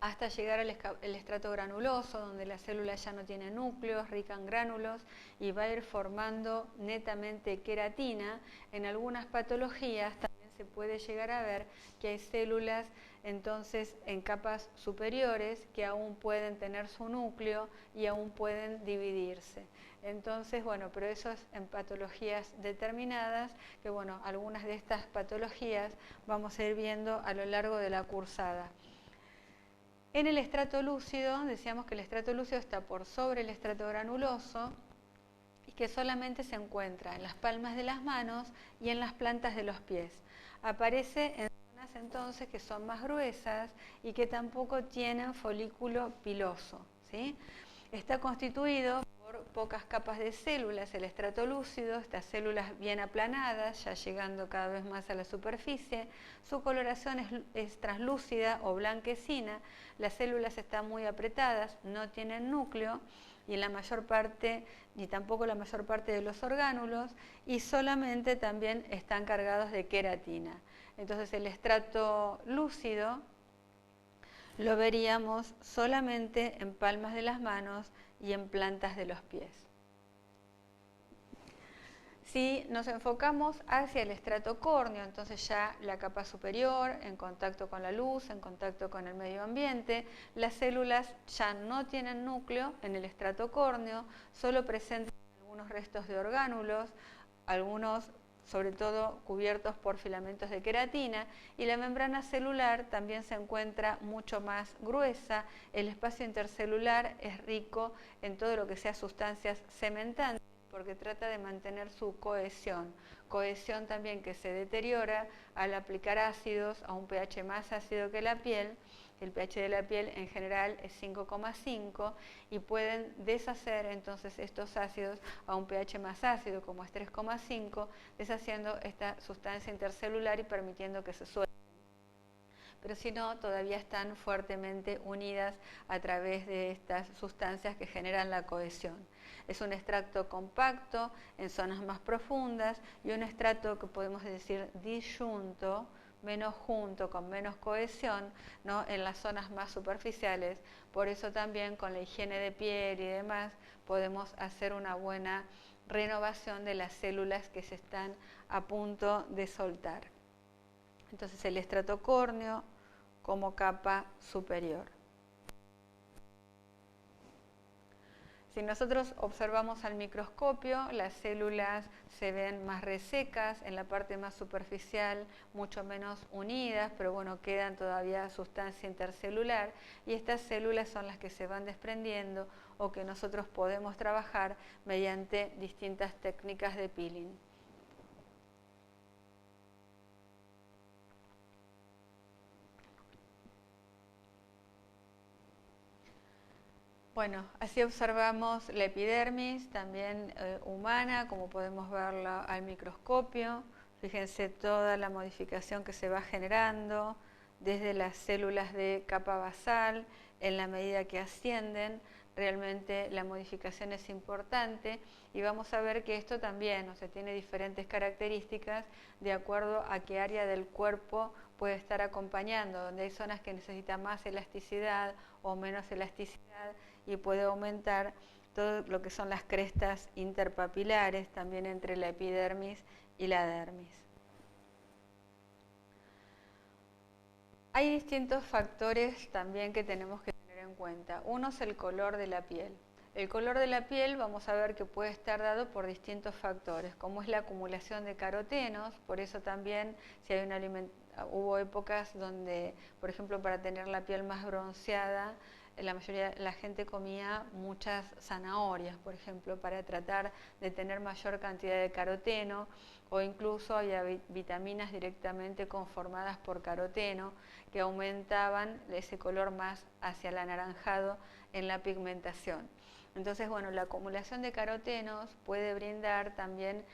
Speaker 1: hasta llegar al estrato granuloso, donde la célula ya no tiene núcleos, rica en gránulos, y va a ir formando netamente queratina. En algunas patologías también se puede llegar a ver que hay células entonces en capas superiores que aún pueden tener su núcleo y aún pueden dividirse. Entonces, bueno, pero eso es en patologías determinadas, que bueno, algunas de estas patologías vamos a ir viendo a lo largo de la cursada. En el estrato lúcido, decíamos que el estrato lúcido está por sobre el estrato granuloso y que solamente se encuentra en las palmas de las manos y en las plantas de los pies. Aparece en zonas entonces que son más gruesas y que tampoco tienen folículo piloso, ¿sí? Está constituido por por pocas capas de células, el estrato lúcido, estas células bien aplanadas, ya llegando cada vez más a la superficie. Su coloración es translúcida o blanquecina, las células están muy apretadas, no tienen núcleo, y en la mayor parte, ni tampoco la mayor parte de los orgánulos, y solamente también están cargados de queratina. Entonces el estrato lúcido lo veríamos solamente en palmas de las manos y en plantas de los pies. Si nos enfocamos hacia el estrato córneo, entonces ya la capa superior, en contacto con la luz, en contacto con el medio ambiente, las células ya no tienen núcleo en el estrato córneo, solo presentan algunos restos de orgánulos, algunos sobre todo cubiertos por filamentos de queratina, y la membrana celular también se encuentra mucho más gruesa. El espacio intercelular es rico en todo lo que sea sustancias cementantes, porque trata de mantener su cohesión también que se deteriora al aplicar ácidos a un pH más ácido que la piel. El pH de la piel en general es 5,5 y pueden deshacer entonces estos ácidos a un pH más ácido como es 3,5, deshaciendo esta sustancia intercelular y permitiendo que se suelten. Pero si no, todavía están fuertemente unidas a través de estas sustancias que generan la cohesión. Es un extracto compacto en zonas más profundas y un estrato que podemos decir disyunto, menos junto, con menos cohesión, ¿no?, en las zonas más superficiales. Por eso también con la higiene de piel y demás podemos hacer una buena renovación de las células que se están a punto de soltar. Entonces el estrato córneo como capa superior. Si nosotros observamos al microscopio, las células se ven más resecas, en la parte más superficial mucho menos unidas, pero bueno, quedan todavía sustancia intercelular, y estas células son las que se van desprendiendo o que nosotros podemos trabajar mediante distintas técnicas de peeling. Bueno, así observamos la epidermis, también humana, como podemos verla al microscopio. Fíjense toda la modificación que se va generando desde las células de capa basal, en la medida que ascienden. Realmente la modificación es importante y vamos a ver que esto también, o sea, tiene diferentes características de acuerdo a qué área del cuerpo puede estar acompañando, donde hay zonas que necesitan más elasticidad o menos elasticidad, y puede aumentar todo lo que son las crestas interpapilares, también entre la epidermis y la dermis. Hay distintos factores también que tenemos que tener en cuenta. Uno es el color de la piel. El color de la piel vamos a ver que puede estar dado por distintos factores, como es la acumulación de carotenos. Por eso también si hay hubo épocas donde, por ejemplo, para tener la piel más bronceada, la mayoría de la gente comía muchas zanahorias, por ejemplo, para tratar de tener mayor cantidad de caroteno, o incluso había vitaminas directamente conformadas por caroteno que aumentaban ese color más hacia el anaranjado en la pigmentación. Entonces, bueno, la acumulación de carotenos puede brindar también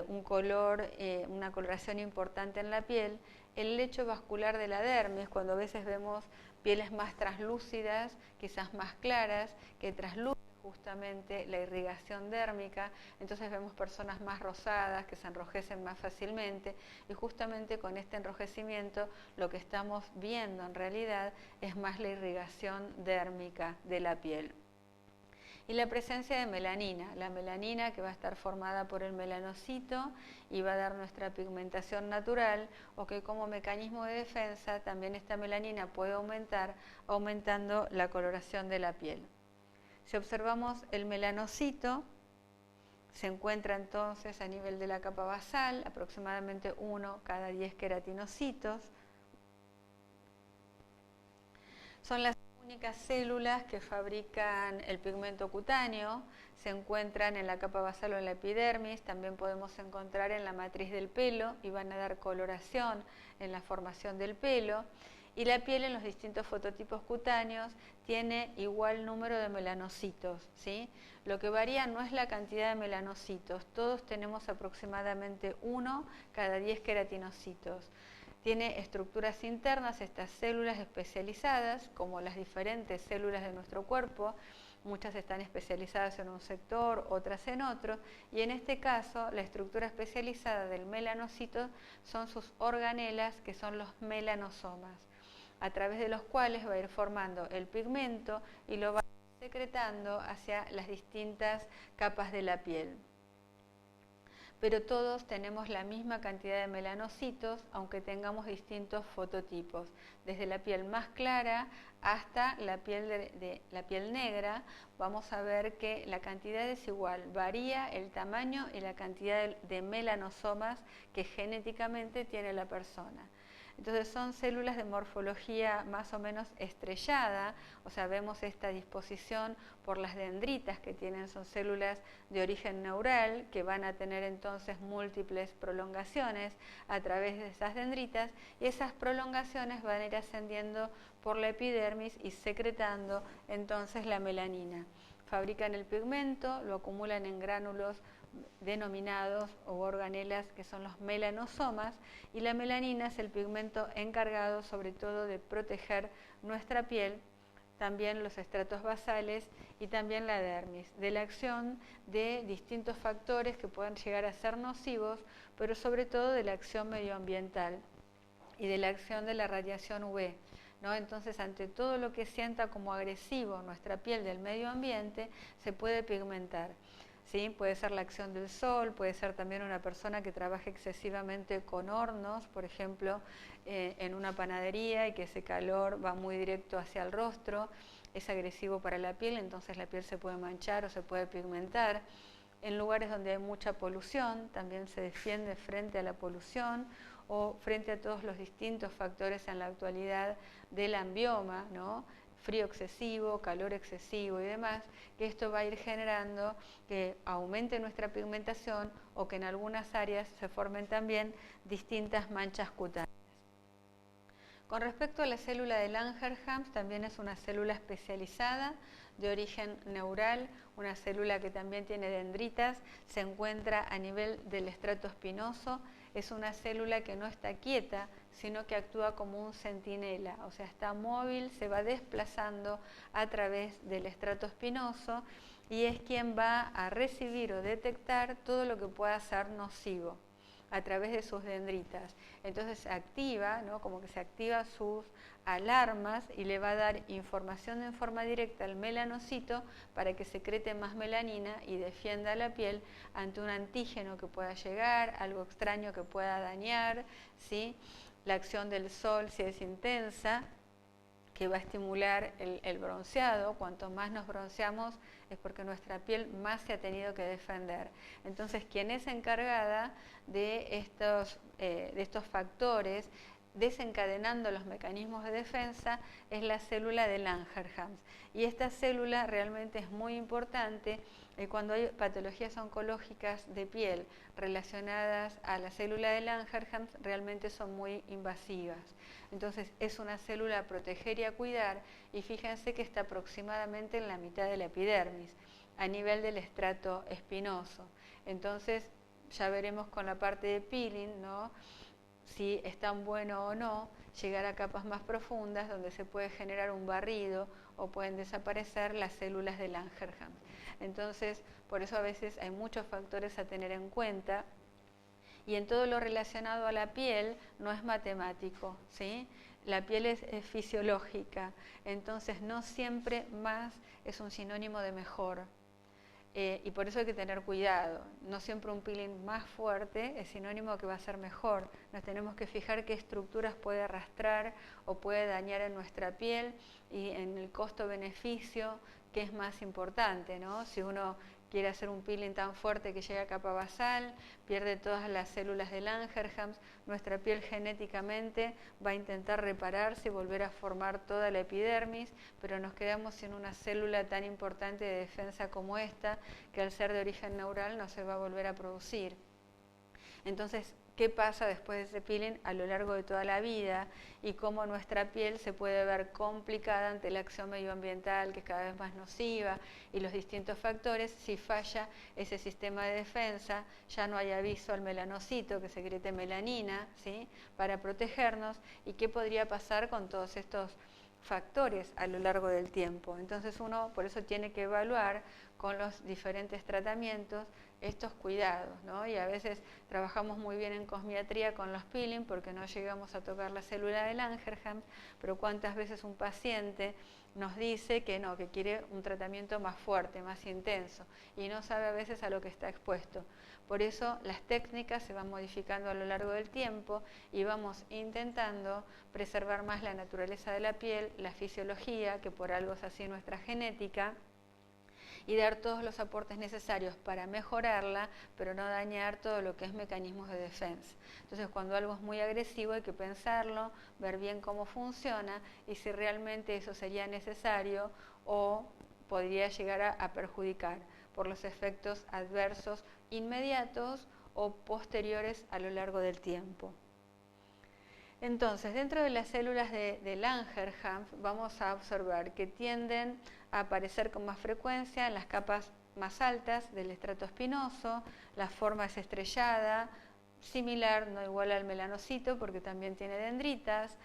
Speaker 1: un color, una coloración importante en la piel. El lecho vascular de la dermis, cuando a veces vemos pieles más translúcidas, quizás más claras, que traslucen justamente la irrigación dérmica, entonces vemos personas más rosadas, que se enrojecen más fácilmente, y justamente con este enrojecimiento lo que estamos viendo en realidad es más la irrigación dérmica de la piel. Y la presencia de melanina, la melanina que va a estar formada por el melanocito y va a dar nuestra pigmentación natural, o que como mecanismo de defensa también esta melanina puede aumentar, aumentando la coloración de la piel. Si observamos el melanocito, se encuentra entonces a nivel de la capa basal, aproximadamente 1 cada 10 queratinocitos. Son las únicas células que fabrican el pigmento cutáneo, se encuentran en la capa basal o en la epidermis, también podemos encontrar en la matriz del pelo y van a dar coloración en la formación del pelo. Y la piel en los distintos fototipos cutáneos tiene igual número de melanocitos, ¿sí? Lo que varía no es la cantidad de melanocitos, todos tenemos aproximadamente 1 cada 10 queratinocitos. Tiene estructuras internas, estas células especializadas, como las diferentes células de nuestro cuerpo. Muchas están especializadas en un sector, otras en otro, y en este caso la estructura especializada del melanocito son sus organelas, que son los melanosomas, a través de los cuales va a ir formando el pigmento y lo va secretando hacia las distintas capas de la piel. Pero todos tenemos la misma cantidad de melanocitos, aunque tengamos distintos fototipos, desde la piel más clara hasta la piel, la piel negra. Vamos a ver que la cantidad es igual, varía el tamaño y la cantidad de melanosomas que genéticamente tiene la persona. Entonces son células de morfología más o menos estrellada, o sea, vemos esta disposición por las dendritas que tienen, son células de origen neural que van a tener entonces múltiples prolongaciones a través de esas dendritas, y esas prolongaciones van a ir ascendiendo por la epidermis y secretando entonces la melanina. Fabrican el pigmento, lo acumulan en gránulos denominados o organelas, que son los melanosomas, y la melanina es el pigmento encargado sobre todo de proteger nuestra piel, también los estratos basales y también la dermis, de la acción de distintos factores que pueden llegar a ser nocivos, pero sobre todo de la acción medioambiental y de la acción de la radiación UV, ¿no? Entonces, ante todo lo que sienta como agresivo nuestra piel del medio ambiente, se puede pigmentar. ¿Sí? Puede ser la acción del sol, puede ser también una persona que trabaje excesivamente con hornos, por ejemplo, en una panadería, y que ese calor va muy directo hacia el rostro, es agresivo para la piel, entonces la piel se puede manchar o se puede pigmentar. En lugares donde hay mucha polución, también se defiende frente a la polución o frente a todos los distintos factores en la actualidad del ambioma, ¿no? Frío excesivo, calor excesivo y demás, que esto va a ir generando que aumente nuestra pigmentación o que en algunas áreas se formen también distintas manchas cutáneas. Con respecto a la célula de Langerhans, también es una célula especializada de origen neural, una célula que también tiene dendritas, se encuentra a nivel del estrato espinoso. Es una célula que no está quieta, sino que actúa como un centinela, o sea, está móvil, se va desplazando a través del estrato espinoso y es quien va a recibir o detectar todo lo que pueda ser nocivo a través de sus dendritas. Entonces se activa, ¿no? Como que se activa sus alarmas y le va a dar información en forma directa al melanocito para que secrete más melanina y defienda la piel ante un antígeno que pueda llegar, algo extraño que pueda dañar, ¿sí? La acción del sol, si es intensa, que va a estimular el bronceado. Cuanto más nos bronceamos es porque nuestra piel más se ha tenido que defender. Entonces, quien es encargada de estos factores desencadenando los mecanismos de defensa es la célula de Langerhans. Y esta célula realmente es muy importante cuando hay patologías oncológicas de piel relacionadas a la célula de Langerhans, realmente son muy invasivas. Entonces es una célula a proteger y a cuidar, y fíjense que está aproximadamente en la mitad de la epidermis, a nivel del estrato espinoso. Entonces ya veremos con la parte de peeling, ¿no?, si es tan bueno o no llegar a capas más profundas donde se puede generar un barrido o pueden desaparecer las células de Langerhans. Entonces, por eso a veces hay muchos factores a tener en cuenta, y en todo lo relacionado a la piel no es matemático, ¿sí? La piel es fisiológica, entonces no siempre más es un sinónimo de mejor. Y por eso hay que tener cuidado. No siempre un peeling más fuerte es sinónimo de que va a ser mejor. Nos tenemos que fijar qué estructuras puede arrastrar o puede dañar en nuestra piel, y en el costo-beneficio, qué es más importante, ¿no? Si uno quiere hacer un peeling tan fuerte que llega a capa basal, pierde todas las células de Langerhans, nuestra piel genéticamente va a intentar repararse y volver a formar toda la epidermis, pero nos quedamos sin una célula tan importante de defensa como esta, que al ser de origen neural no se va a volver a producir. Entonces, ¿qué pasa después de ese peeling a lo largo de toda la vida y cómo nuestra piel se puede ver complicada ante la acción medioambiental que es cada vez más nociva y los distintos factores? Si falla ese sistema de defensa, ya no hay aviso al melanocito que secrete melanina, ¿sí?, para protegernos. ¿Y qué podría pasar con todos estos factores a lo largo del tiempo? Entonces uno por eso tiene que evaluar con los diferentes tratamientos estos cuidados, ¿no? Y a veces trabajamos muy bien en cosmiatría con los peeling porque no llegamos a tocar la célula de Langerhans, pero cuántas veces un paciente nos dice que no, que quiere un tratamiento más fuerte, más intenso, y no sabe a veces a lo que está expuesto. Por eso las técnicas se van modificando a lo largo del tiempo y vamos intentando preservar más la naturaleza de la piel, la fisiología, que por algo es así nuestra genética, y dar todos los aportes necesarios para mejorarla, pero no dañar todo lo que es mecanismos de defensa. Entonces, cuando algo es muy agresivo hay que pensarlo, ver bien cómo funciona y si realmente eso sería necesario o podría llegar a perjudicar por los efectos adversos inmediatos o posteriores a lo largo del tiempo. Entonces, dentro de las células de Langerhans vamos a observar que tienden a aparecer con más frecuencia en las capas más altas del estrato espinoso. La forma es estrellada, similar, no igual al melanocito porque también tiene dendritas.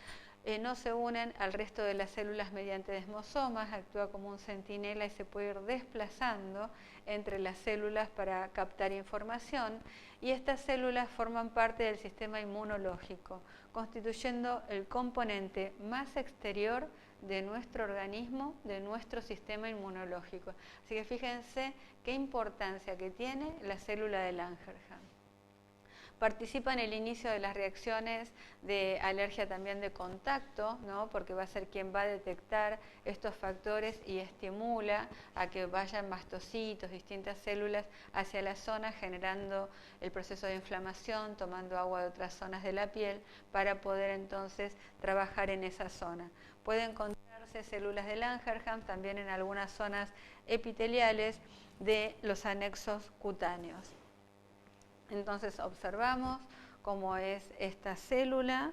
Speaker 1: No se unen al resto de las células mediante desmosomas, actúa como un centinela y se puede ir desplazando entre las células para captar información, y estas células forman parte del sistema inmunológico, constituyendo el componente más exterior de nuestro organismo, de nuestro sistema inmunológico. Así que fíjense qué importancia que tiene la célula de Langerhans. Participa en el inicio de las reacciones de alergia también de contacto, ¿no?, porque va a ser quien va a detectar estos factores y estimula a que vayan mastocitos, distintas células hacia la zona, generando el proceso de inflamación, tomando agua de otras zonas de la piel para poder entonces trabajar en esa zona. Puede encontrarse células de Langerhans también en algunas zonas epiteliales de los anexos cutáneos. Entonces observamos cómo es esta célula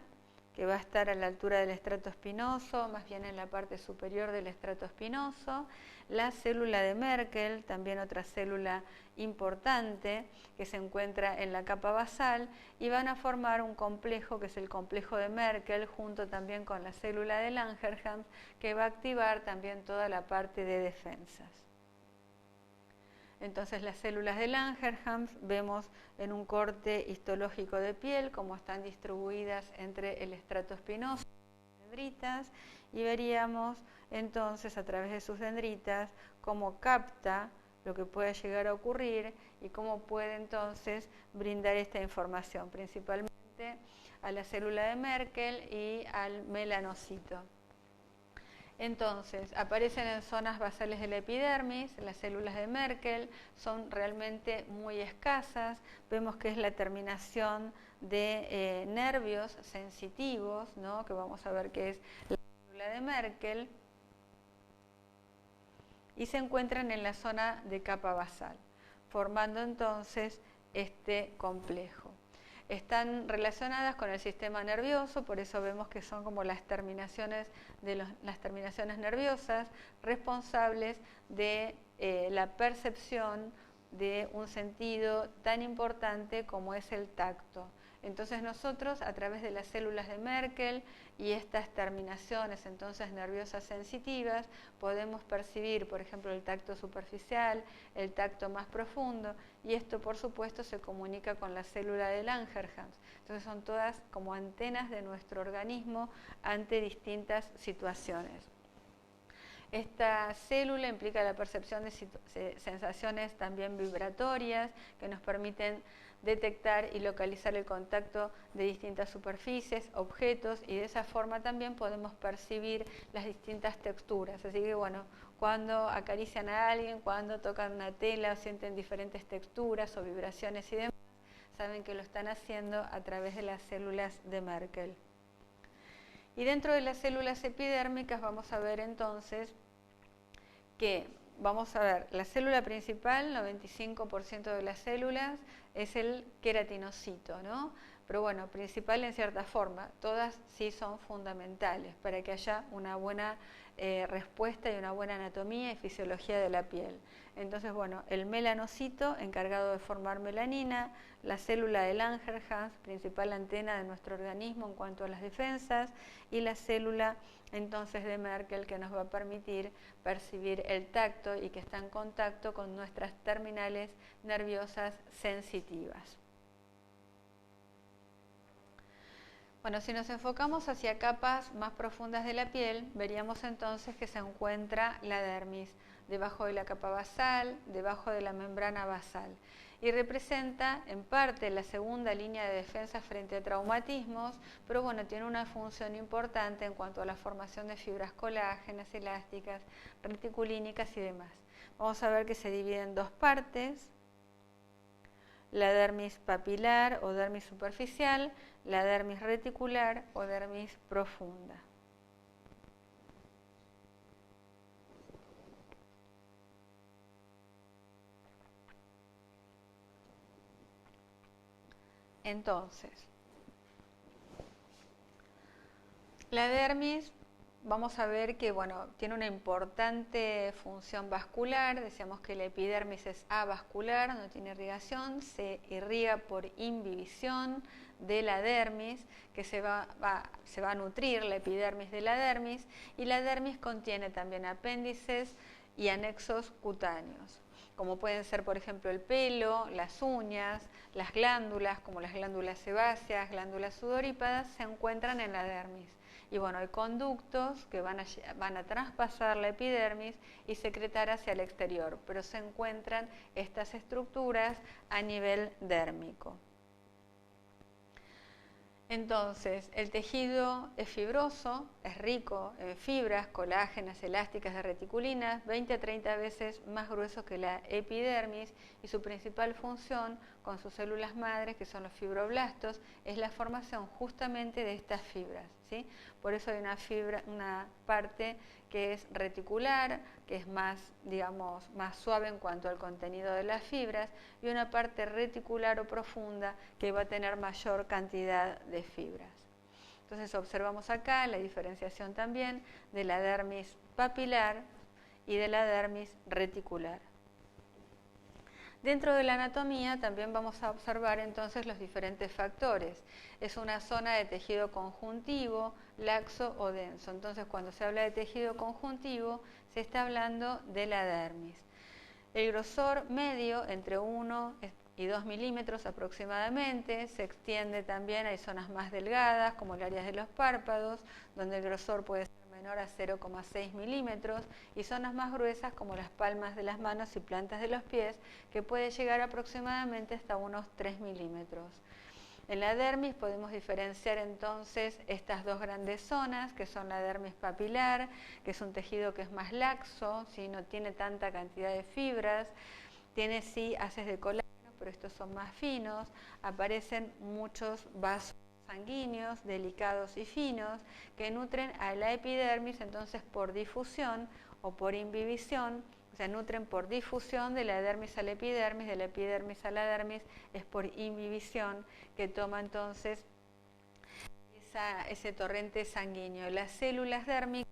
Speaker 1: que va a estar a la altura del estrato espinoso, más bien en la parte superior del estrato espinoso. La célula de Merkel, también otra célula importante que se encuentra en la capa basal, y van a formar un complejo que es el complejo de Merkel, junto también con la célula de Langerhans, que va a activar también toda la parte de defensas. Entonces las células de Langerhans vemos en un corte histológico de piel cómo están distribuidas entre el estrato espinoso y las dendritas, y veríamos entonces a través de sus dendritas cómo capta lo que puede llegar a ocurrir y cómo puede entonces brindar esta información, principalmente a la célula de Merkel y al melanocito. Entonces, aparecen en zonas basales de la epidermis. Las células de Merkel son realmente muy escasas. Vemos que es la terminación de nervios sensitivos, ¿no?, que vamos a ver que es la célula de Merkel, y se encuentran en la zona de capa basal, formando entonces este complejo. Están relacionadas con el sistema nervioso, por eso vemos que son como las terminaciones nerviosas responsables de la percepción de un sentido tan importante como es el tacto. Entonces nosotros, a través de las células de Merkel y estas terminaciones entonces nerviosas sensitivas, podemos percibir, por ejemplo, el tacto superficial, el tacto más profundo, y esto, por supuesto, se comunica con la célula de Langerhans. Entonces son todas como antenas de nuestro organismo ante distintas situaciones. Esta célula implica la percepción de sensaciones también vibratorias que nos permiten detectar y localizar el contacto de distintas superficies, objetos, y de esa forma también podemos percibir las distintas texturas. Así que bueno, cuando acarician a alguien, cuando tocan una tela o sienten diferentes texturas o vibraciones y demás, saben que lo están haciendo a través de las células de Merkel. Y dentro de las células epidérmicas vamos a ver entonces que la célula principal, 95% de las células, es el queratinocito, ¿no? Pero bueno, principal en cierta forma, todas sí son fundamentales para que haya una buena respuesta y una buena anatomía y fisiología de la piel. Entonces, bueno, el melanocito encargado de formar melanina, la célula de Langerhans, principal antena de nuestro organismo en cuanto a las defensas, y la célula entonces de Merkel, que nos va a permitir percibir el tacto y que está en contacto con nuestras terminales nerviosas sensitivas. Bueno, si nos enfocamos hacia capas más profundas de la piel, veríamos entonces que se encuentra la dermis, debajo de la capa basal, debajo de la membrana basal, y representa en parte la segunda línea de defensa frente a traumatismos, pero bueno, tiene una función importante en cuanto a la formación de fibras colágenas, elásticas, reticulínicas y demás. Vamos a ver que se divide en dos partes: la dermis papilar o dermis superficial, la dermis reticular o dermis profunda. Entonces, la dermis, vamos a ver que bueno, tiene una importante función vascular. Decíamos que la epidermis es avascular, no tiene irrigación, se irriga por imbibición de la dermis, que se va a nutrir la epidermis de la dermis, y la dermis contiene también apéndices y anexos cutáneos, como pueden ser, por ejemplo, el pelo, las uñas, las glándulas, como las glándulas sebáceas, glándulas sudorípadas, se encuentran en la dermis. Y bueno, hay conductos que van a traspasar la epidermis y secretar hacia el exterior, pero se encuentran estas estructuras a nivel dérmico. Entonces, el tejido es fibroso, es rico en fibras, colágenas, elásticas y reticulinas, 20 a 30 veces más grueso que la epidermis, y su principal función con sus células madres, que son los fibroblastos, es la formación justamente de estas fibras, ¿sí? Por eso hay una parte que es reticular, que es más, digamos, más suave en cuanto al contenido de las fibras, y una parte reticular o profunda que va a tener mayor cantidad de fibras. Entonces observamos acá la diferenciación también de la dermis papilar y de la dermis reticular. Dentro de la anatomía también vamos a observar entonces los diferentes factores. Es una zona de tejido conjuntivo, laxo o denso. Entonces, cuando se habla de tejido conjuntivo, se está hablando de la dermis. El grosor medio entre 1 y 2 milímetros aproximadamente, se extiende también, hay zonas más delgadas como el área de los párpados, donde el grosor puede ser menor a 0,6 milímetros, y zonas más gruesas como las palmas de las manos y plantas de los pies, que puede llegar aproximadamente hasta unos 3 milímetros. En la dermis podemos diferenciar entonces estas dos grandes zonas, que son la dermis papilar, que es un tejido que es más laxo, ¿sí? No tiene tanta cantidad de fibras, tiene sí haces de colágeno, pero estos son más finos, aparecen muchos vasos sanguíneos, delicados y finos, que nutren a la epidermis entonces por difusión o por imbibición. O sea, nutren por difusión de la dermis a la epidermis, de la epidermis a la dermis es por imbibición, que toma entonces ese torrente sanguíneo. Las células dérmicas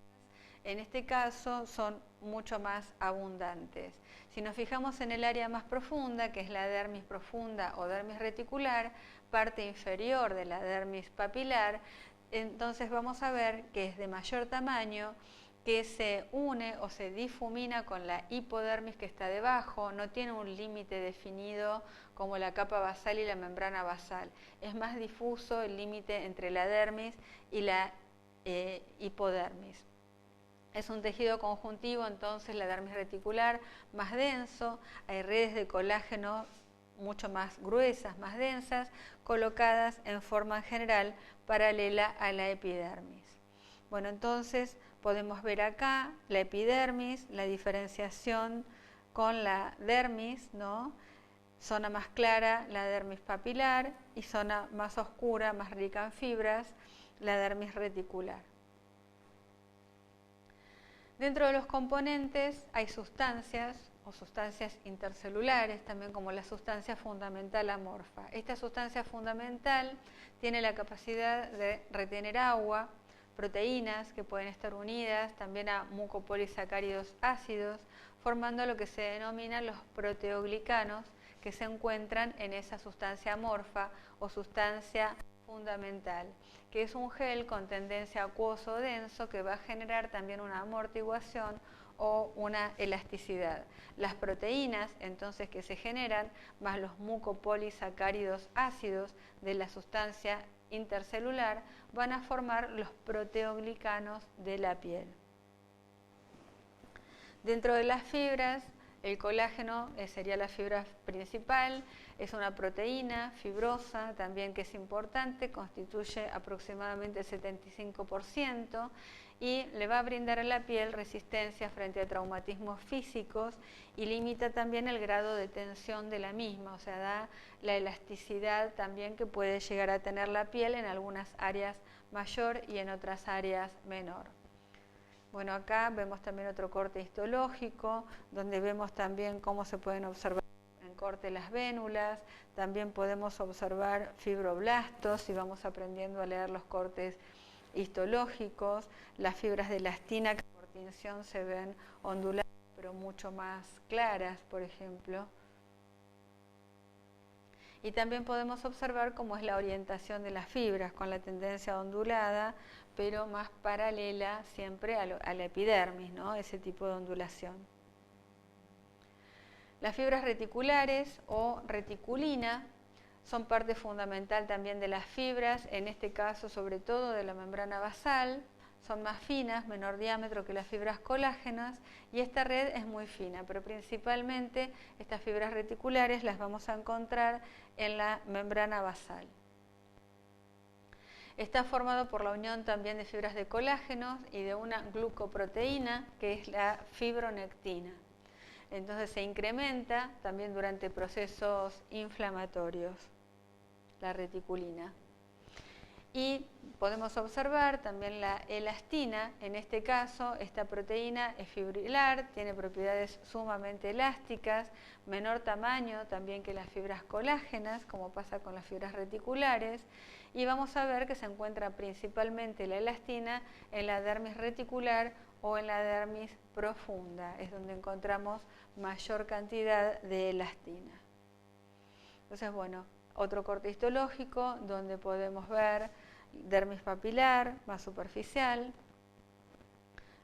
Speaker 1: en este caso son mucho más abundantes. Si nos fijamos en el área más profunda, que es la dermis profunda o dermis reticular, parte inferior de la dermis papilar, entonces vamos a ver que es de mayor tamaño, que se une o se difumina con la hipodermis que está debajo, no tiene un límite definido como la capa basal y la membrana basal. Es más difuso el límite entre la dermis y la hipodermis. Es un tejido conjuntivo, entonces la dermis reticular más denso, hay redes de colágeno mucho más gruesas, más densas, colocadas en forma general paralela a la epidermis. Bueno, entonces podemos ver acá la epidermis, la diferenciación con la dermis, ¿no? Zona más clara, la dermis papilar, y zona más oscura, más rica en fibras, la dermis reticular. Dentro de los componentes hay sustancias o sustancias intercelulares, también como la sustancia fundamental amorfa. Esta sustancia fundamental tiene la capacidad de retener agua, proteínas que pueden estar unidas también a mucopolisacáridos ácidos, formando lo que se denominan los proteoglicanos que se encuentran en esa sustancia amorfa o sustancia fundamental, que es un gel con tendencia acuoso denso que va a generar también una amortiguación o una elasticidad. Las proteínas entonces que se generan más los mucopolisacáridos ácidos de la sustancia intercelular van a formar los proteoglicanos de la piel. Dentro de las fibras, el colágeno sería la fibra principal, es una proteína fibrosa también que es importante, constituye aproximadamente el 75% y le va a brindar a la piel resistencia frente a traumatismos físicos y limita también el grado de tensión de la misma, o sea, da la elasticidad también que puede llegar a tener la piel en algunas áreas mayor y en otras áreas menor. Bueno, acá vemos también otro corte histológico, donde vemos también cómo se pueden observar en corte las vénulas, también podemos observar fibroblastos, y vamos aprendiendo a leer los cortes histológicos, las fibras de elastina que por tinción se ven onduladas, pero mucho más claras, por ejemplo. Y también podemos observar cómo es la orientación de las fibras, con la tendencia ondulada, pero más paralela siempre a la epidermis, ¿no? Ese tipo de ondulación. Las fibras reticulares o reticulina son parte fundamental también de las fibras, en este caso sobre todo de la membrana basal, son más finas, menor diámetro que las fibras colágenas y esta red es muy fina, pero principalmente estas fibras reticulares las vamos a encontrar en la membrana basal. Está formado por la unión también de fibras de colágeno y de una glucoproteína que es la fibronectina. Entonces se incrementa también durante procesos inflamatorios, la reticulina. Y podemos observar también la elastina, en este caso esta proteína es fibrilar, tiene propiedades sumamente elásticas, menor tamaño también que las fibras colágenas, como pasa con las fibras reticulares, y vamos a ver que se encuentra principalmente la elastina en la dermis reticular o en la dermis profunda, es donde encontramos mayor cantidad de elastina. Entonces, bueno, otro corte histológico donde podemos ver dermis papilar más superficial,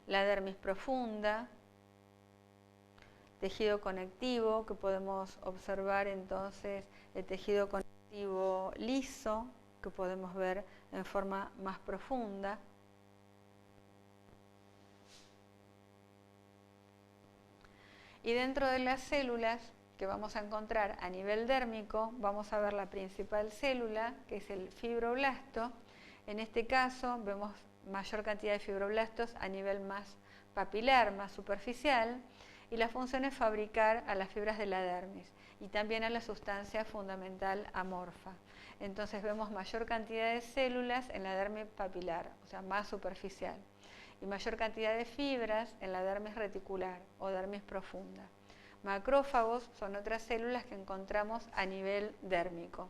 Speaker 1: la dermis profunda, tejido conectivo, que podemos observar entonces el tejido conectivo liso, que podemos ver en forma más profunda. Y dentro de las células que vamos a encontrar a nivel dérmico, vamos a ver la principal célula, que es el fibroblasto. En este caso vemos mayor cantidad de fibroblastos a nivel más papilar, más superficial, y la función es fabricar a las fibras de la dermis y también a la sustancia fundamental amorfa. Entonces vemos mayor cantidad de células en la dermis papilar, o sea, más superficial, y mayor cantidad de fibras en la dermis reticular o dermis profunda. Macrófagos son otras células que encontramos a nivel dérmico.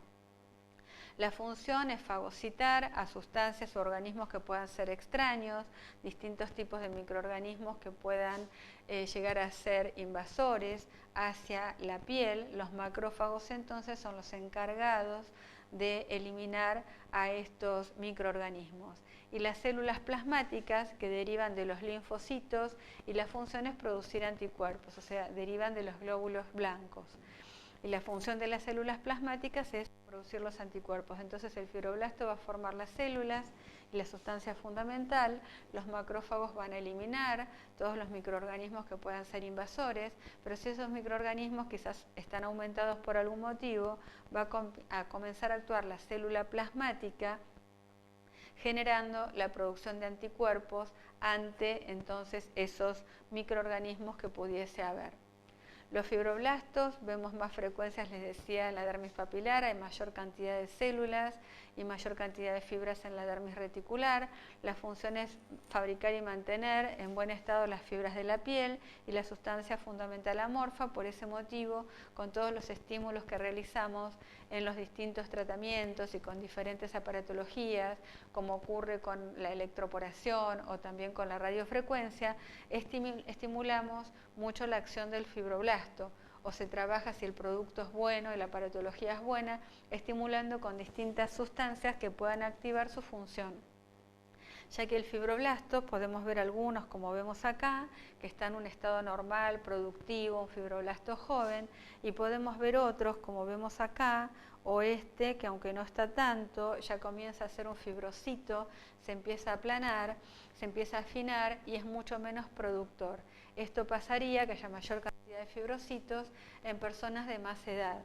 Speaker 1: La función es fagocitar a sustancias o organismos que puedan ser extraños, distintos tipos de microorganismos que puedan llegar a ser invasores hacia la piel. Los macrófagos entonces son los encargados de eliminar a estos microorganismos. Y las células plasmáticas que derivan de los linfocitos y la función es producir anticuerpos, o sea, derivan de los glóbulos blancos. Y la función de las células plasmáticas es producir los anticuerpos. Entonces el fibroblasto va a formar las células y la sustancia fundamental, los macrófagos van a eliminar todos los microorganismos que puedan ser invasores, pero si esos microorganismos quizás están aumentados por algún motivo, va a comenzar a actuar la célula plasmática generando la producción de anticuerpos ante entonces esos microorganismos que pudiese haber. Los fibroblastos, vemos más frecuencias, les decía, en la dermis papilar, hay mayor cantidad de células y mayor cantidad de fibras en la dermis reticular. La función es fabricar y mantener en buen estado las fibras de la piel y la sustancia fundamental amorfa. Por ese motivo, con todos los estímulos que realizamos en los distintos tratamientos y con diferentes aparatologías, como ocurre con la electroporación o también con la radiofrecuencia, estimulamos mucho la acción del fibroblasto, o se trabaja si el producto es bueno y la aparatología es buena, estimulando con distintas sustancias que puedan activar su función. Ya que el fibroblasto, podemos ver algunos como vemos acá, que está en un estado normal, productivo, un fibroblasto joven, y podemos ver otros como vemos acá, o este que aunque no está tanto, ya comienza a ser un fibrocito, se empieza a aplanar, se empieza a afinar y es mucho menos productor. Esto pasaría que haya mayor cantidad de fibrocitos en personas de más edad.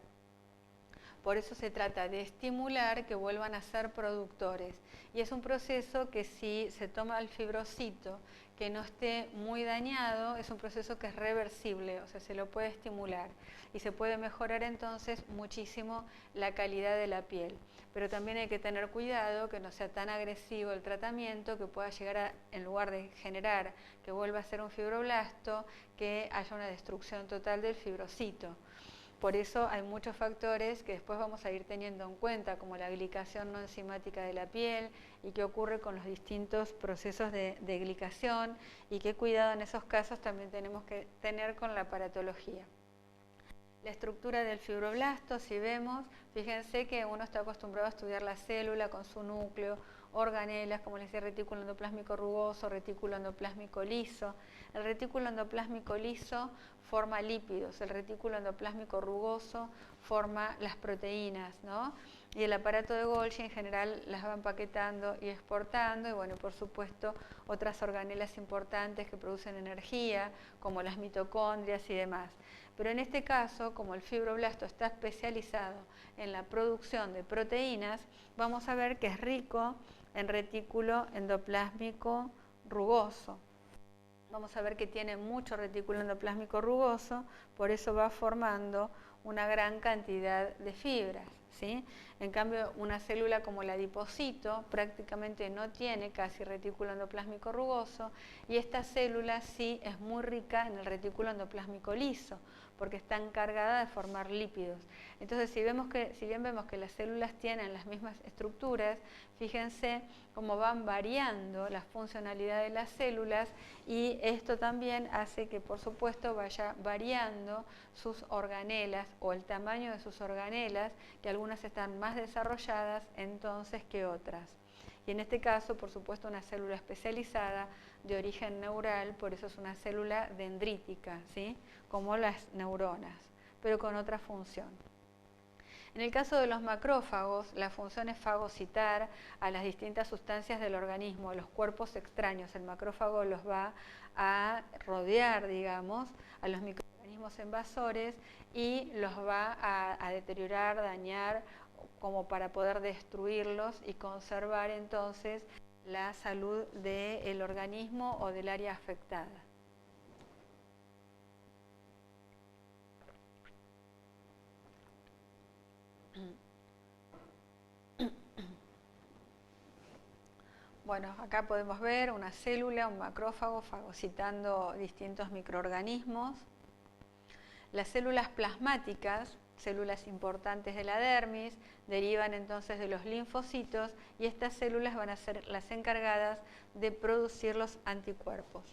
Speaker 1: Por eso se trata de estimular que vuelvan a ser productores. Y es un proceso que si se toma el fibrocito, que no esté muy dañado, es un proceso que es reversible, o sea, se lo puede estimular. Y se puede mejorar entonces muchísimo la calidad de la piel. Pero también hay que tener cuidado que no sea tan agresivo el tratamiento, que pueda llegar a, en lugar de generar que vuelva a ser un fibroblasto, que haya una destrucción total del fibrocito. Por eso hay muchos factores que después vamos a ir teniendo en cuenta, como la glicación no enzimática de la piel y qué ocurre con los distintos procesos de glicación y qué cuidado en esos casos también tenemos que tener con la aparatología. La estructura del fibroblasto, si vemos, fíjense que uno está acostumbrado a estudiar la célula con su núcleo, organelas, como les decía, retículo endoplásmico rugoso, retículo endoplásmico liso. El retículo endoplásmico liso forma lípidos, el retículo endoplásmico rugoso forma las proteínas, ¿no? Y el aparato de Golgi en general las va empaquetando y exportando, y bueno, por supuesto, otras organelas importantes que producen energía, como las mitocondrias y demás. Pero en este caso, como el fibroblasto está especializado en la producción de proteínas, vamos a ver que es rico en retículo endoplásmico rugoso. Vamos a ver que tiene mucho retículo endoplásmico rugoso, por eso va formando una gran cantidad de fibras, ¿sí? En cambio, una célula como el adipocito prácticamente no tiene casi retículo endoplásmico rugoso, y esta célula sí es muy rica en el retículo endoplásmico liso, porque está encargada de formar lípidos. Entonces, si bien vemos que las células tienen las mismas estructuras, fíjense cómo van variando la funcionalidad de las células, y esto también hace que, por supuesto, vaya variando sus organelas o el tamaño de sus organelas, que algunas están más desarrolladas entonces que otras. Y en este caso, por supuesto, una célula especializada de origen neural, por eso es una célula dendrítica, ¿sí? Como las neuronas, pero con otra función. En el caso de los macrófagos, la función es fagocitar a las distintas sustancias del organismo, a los cuerpos extraños. El macrófago los va a rodear, digamos, a los microorganismos invasores y los va a deteriorar, dañar, como para poder destruirlos y conservar entonces la salud del organismo o del área afectada. Bueno, acá podemos ver una célula, un macrófago, fagocitando distintos microorganismos. Las células plasmáticas, células importantes de la dermis, derivan entonces de los linfocitos, y estas células van a ser las encargadas de producir los anticuerpos.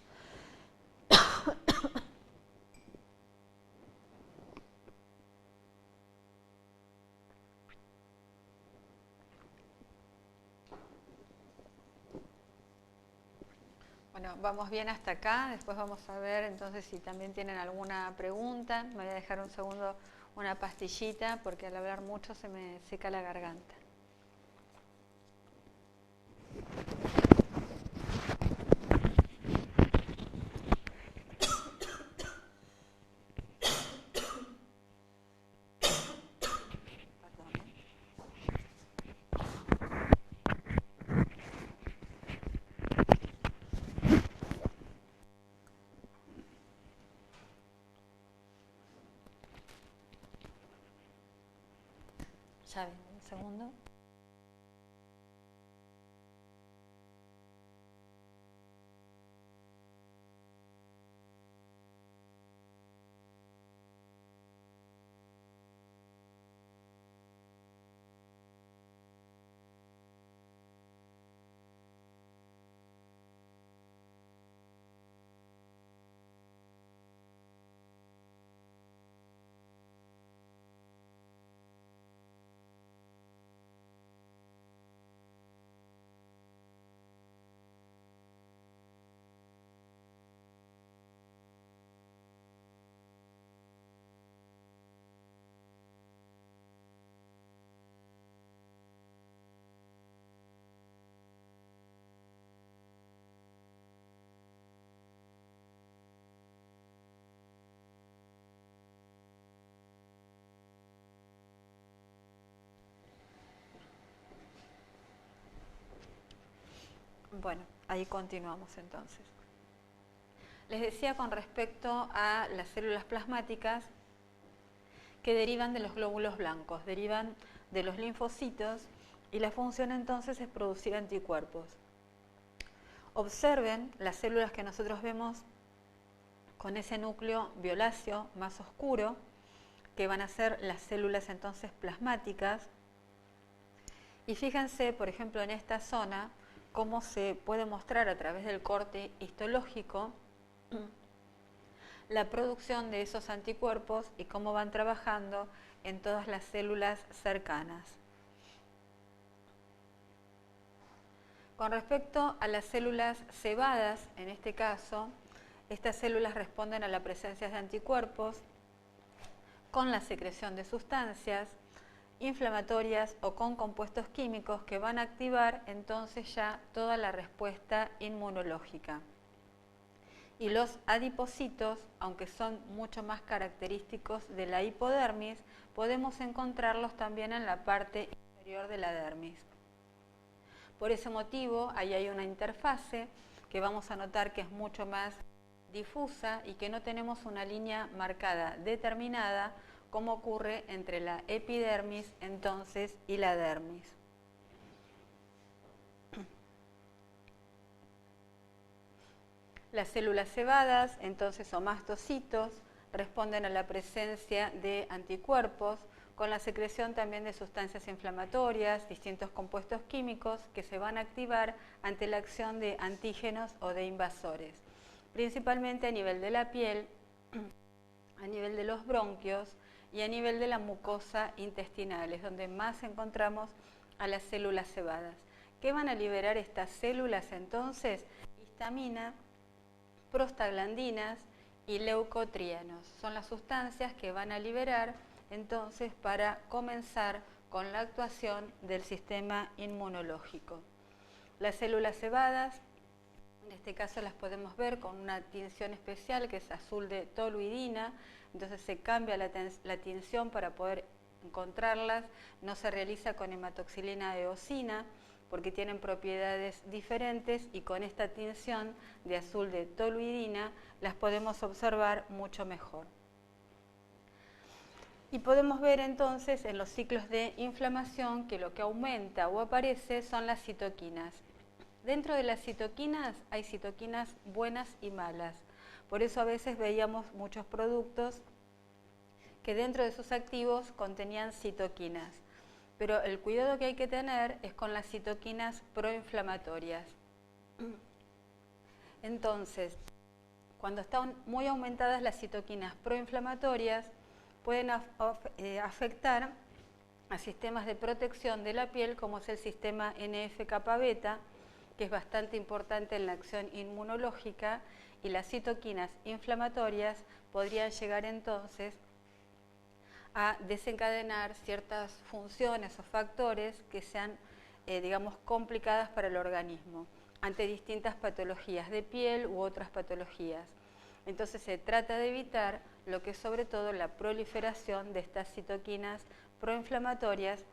Speaker 1: Bueno, vamos bien hasta acá, después vamos a ver entonces si también tienen alguna pregunta. Me voy a dejar un segundo una pastillita porque al hablar mucho se me seca la garganta. Ya ven, un segundo. Bueno, ahí continuamos entonces. Les decía con respecto a las células plasmáticas que derivan de los glóbulos blancos, derivan de los linfocitos y la función entonces es producir anticuerpos. Observen las células que nosotros vemos con ese núcleo violáceo más oscuro, que van a ser las células entonces plasmáticas. Y fíjense, por ejemplo, en esta zona, cómo se puede mostrar a través del corte histológico la producción de esos anticuerpos y cómo van trabajando en todas las células cercanas. Con respecto a las células cebadas, en este caso, estas células responden a la presencia de anticuerpos con la secreción de sustancias inflamatorias o con compuestos químicos que van a activar entonces ya toda la respuesta inmunológica. Y los adipocitos, aunque son mucho más característicos de la hipodermis, podemos encontrarlos también en la parte inferior de la dermis. Por ese motivo, ahí hay una interfase que vamos a notar que es mucho más difusa y que no tenemos una línea marcada determinada como ocurre entre la epidermis entonces y la dermis. Las células cebadas, entonces, o mastocitos, responden a la presencia de anticuerpos con la secreción también de sustancias inflamatorias, distintos compuestos químicos que se van a activar ante la acción de antígenos o de invasores, principalmente a nivel de la piel, a nivel de los bronquios y a nivel de la mucosa intestinal, es donde más encontramos a las células cebadas. ¿Qué van a liberar estas células entonces? Histamina, prostaglandinas y leucotrienos. Son las sustancias que van a liberar entonces para comenzar con la actuación del sistema inmunológico. Las células cebadas, en este caso las podemos ver con una tinción especial que es azul de toluidina, entonces se cambia la tinción para poder encontrarlas, no se realiza con hematoxilina eosina porque tienen propiedades diferentes y con esta tinción de azul de toluidina las podemos observar mucho mejor. Y podemos ver entonces en los ciclos de inflamación que lo que aumenta o aparece son las citoquinas. Dentro de las citoquinas hay citoquinas buenas y malas. Por eso a veces veíamos muchos productos que dentro de sus activos contenían citoquinas. Pero el cuidado que hay que tener es con las citoquinas proinflamatorias. Entonces, cuando están muy aumentadas las citoquinas proinflamatorias, pueden afectar a sistemas de protección de la piel, como es el sistema NF-kappa-beta, que es bastante importante en la acción inmunológica, y las citoquinas inflamatorias podrían llegar entonces a desencadenar ciertas funciones o factores que sean, digamos, complicadas para el organismo ante distintas patologías de piel u otras patologías. Entonces se trata de evitar lo que es sobre todo la proliferación de estas citoquinas proinflamatorias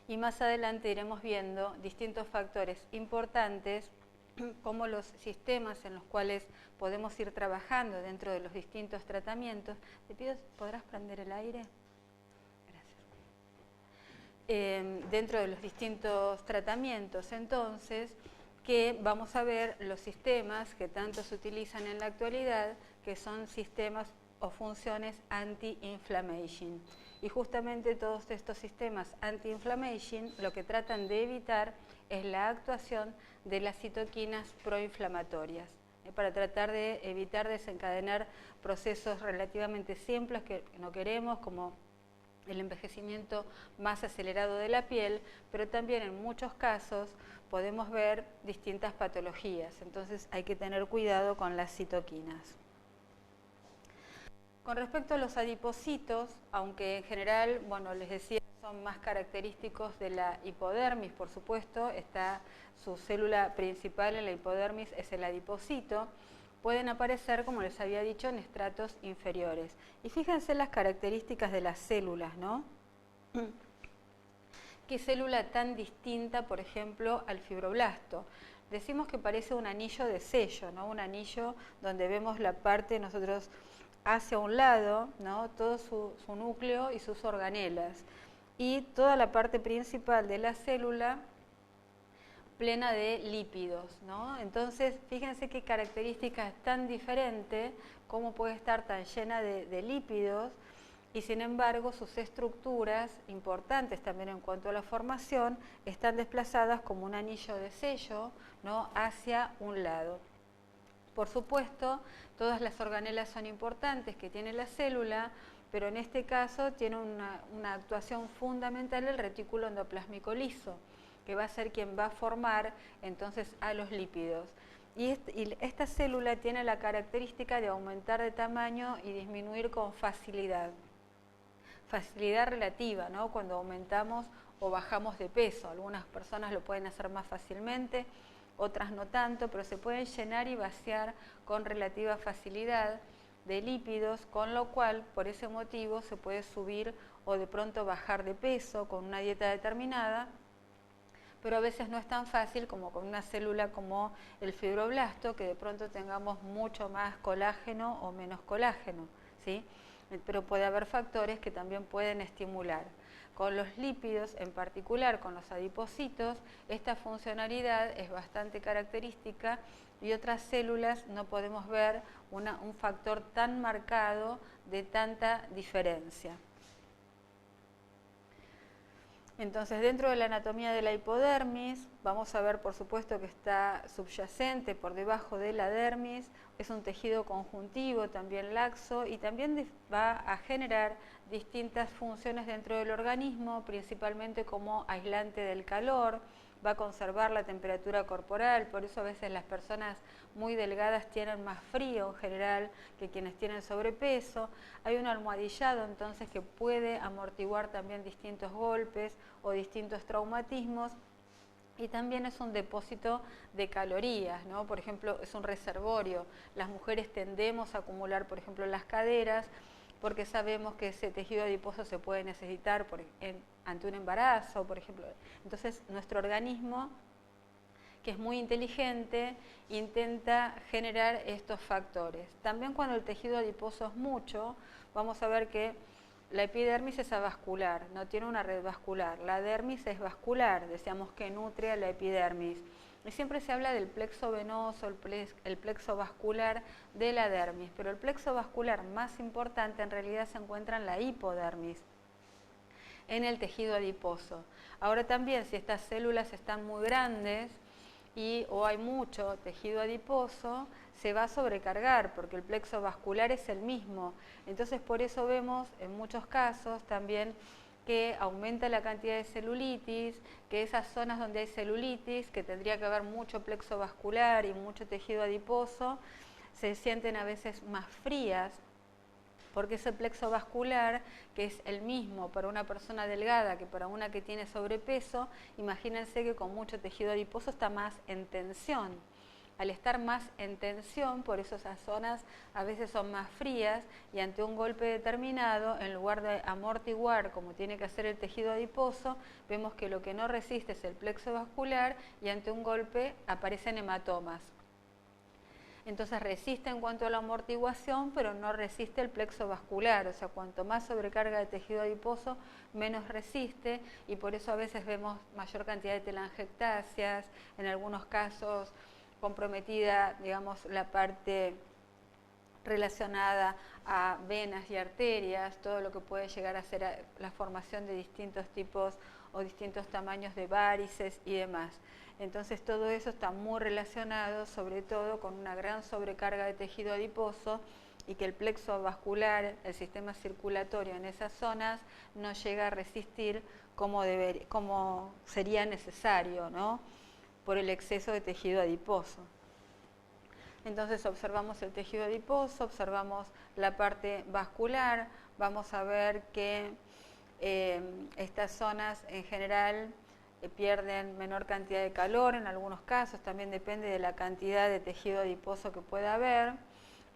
Speaker 1: y más adelante iremos viendo distintos factores importantes como los sistemas en los cuales podemos ir trabajando dentro de los distintos tratamientos. Te pido, ¿podrás prender el aire? Gracias. dentro de los distintos tratamientos, entonces, que vamos a ver los sistemas que tanto se utilizan en la actualidad, que son sistemas o funciones anti-inflammation. Y justamente todos estos sistemas anti-inflammation lo que tratan de evitar es la actuación de las citoquinas proinflamatorias, para tratar de evitar desencadenar procesos relativamente simples que no queremos, como el envejecimiento más acelerado de la piel, pero también en muchos casos podemos ver distintas patologías, entonces hay que tener cuidado con las citoquinas. Con respecto a los adipocitos, aunque en general, bueno, les decía, son más característicos de la hipodermis, por supuesto, está su célula principal en la hipodermis es el adipocito, pueden aparecer, como les había dicho, en estratos inferiores. Y fíjense las características de las células, ¿no? ¿Qué célula tan distinta, por ejemplo, al fibroblasto? Decimos que parece un anillo de sello, ¿no? Un anillo donde vemos la parte nosotros hacia un lado, ¿no? Todo su núcleo y sus organelas. Y toda la parte principal de la célula plena de lípidos, ¿no? Entonces, fíjense qué características tan diferentes, cómo puede estar tan llena de lípidos, y sin embargo sus estructuras, importantes también en cuanto a la formación, están desplazadas como un anillo de sello, ¿no? Hacia un lado. Por supuesto, todas las organelas son importantes que tiene la célula, pero en este caso tiene una actuación fundamental el retículo endoplásmico liso, que va a ser quien va a formar entonces a los lípidos. Y esta célula tiene la característica de aumentar de tamaño y disminuir con facilidad. Facilidad relativa, ¿no? Cuando aumentamos o bajamos de peso. Algunas personas lo pueden hacer más fácilmente, otras no tanto, pero se pueden llenar y vaciar con relativa facilidad de lípidos, con lo cual, por ese motivo, se puede subir o de pronto bajar de peso con una dieta determinada, pero a veces no es tan fácil como con una célula como el fibroblasto, que de pronto tengamos mucho más colágeno o menos colágeno, ¿sí? Pero puede haber factores que también pueden estimular. Con los lípidos, en particular con los adipocitos, esta funcionalidad es bastante característica y otras células no podemos ver un factor tan marcado de tanta diferencia. Entonces, dentro de la anatomía de la hipodermis, vamos a ver, por supuesto, que está subyacente por debajo de la dermis, es un tejido conjuntivo, también laxo, y también va a generar distintas funciones dentro del organismo, principalmente como aislante del calor, va a conservar la temperatura corporal, por eso a veces las personas muy delgadas tienen más frío en general que quienes tienen sobrepeso. Hay un almohadillado entonces que puede amortiguar también distintos golpes o distintos traumatismos, y también es un depósito de calorías, ¿no? Por ejemplo, es un reservorio. Las mujeres tendemos a acumular, por ejemplo, las caderas, porque sabemos que ese tejido adiposo se puede necesitar ante un embarazo, por ejemplo. Entonces, nuestro organismo, que es muy inteligente, intenta generar estos factores. También cuando el tejido adiposo es mucho, vamos a ver que la epidermis es avascular, no tiene una red vascular. La dermis es vascular, decíamos que nutre a la epidermis. Y siempre se habla del plexo venoso, el plexo vascular de la dermis, pero el plexo vascular más importante en realidad se encuentra en la hipodermis, en el tejido adiposo. Ahora también, si estas células están muy grandes o hay mucho tejido adiposo, se va a sobrecargar porque el plexo vascular es el mismo. Entonces, por eso vemos en muchos casos también que aumenta la cantidad de celulitis, que esas zonas donde hay celulitis, que tendría que haber mucho plexo vascular y mucho tejido adiposo, se sienten a veces más frías, porque ese plexo vascular, que es el mismo para una persona delgada que para una que tiene sobrepeso, imagínense que con mucho tejido adiposo está más en tensión. Al estar más en tensión, por eso esas zonas a veces son más frías, y ante un golpe determinado, en lugar de amortiguar como tiene que hacer el tejido adiposo, vemos que lo que no resiste es el plexo vascular y ante un golpe aparecen hematomas. Entonces resiste en cuanto a la amortiguación, pero no resiste el plexo vascular, o sea, cuanto más sobrecarga de tejido adiposo, menos resiste, y por eso a veces vemos mayor cantidad de telangiectasias, en algunos casos comprometida, digamos, la parte relacionada a venas y arterias, todo lo que puede llegar a ser la formación de distintos tipos o distintos tamaños de varices y demás. Entonces todo eso está muy relacionado, sobre todo con una gran sobrecarga de tejido adiposo, y que el plexo vascular, el sistema circulatorio en esas zonas, no llega a resistir como sería necesario, ¿no?, por el exceso de tejido adiposo. Entonces observamos el tejido adiposo, observamos la parte vascular, vamos a ver que estas zonas en general pierden menor cantidad de calor en algunos casos, también depende de la cantidad de tejido adiposo que pueda haber,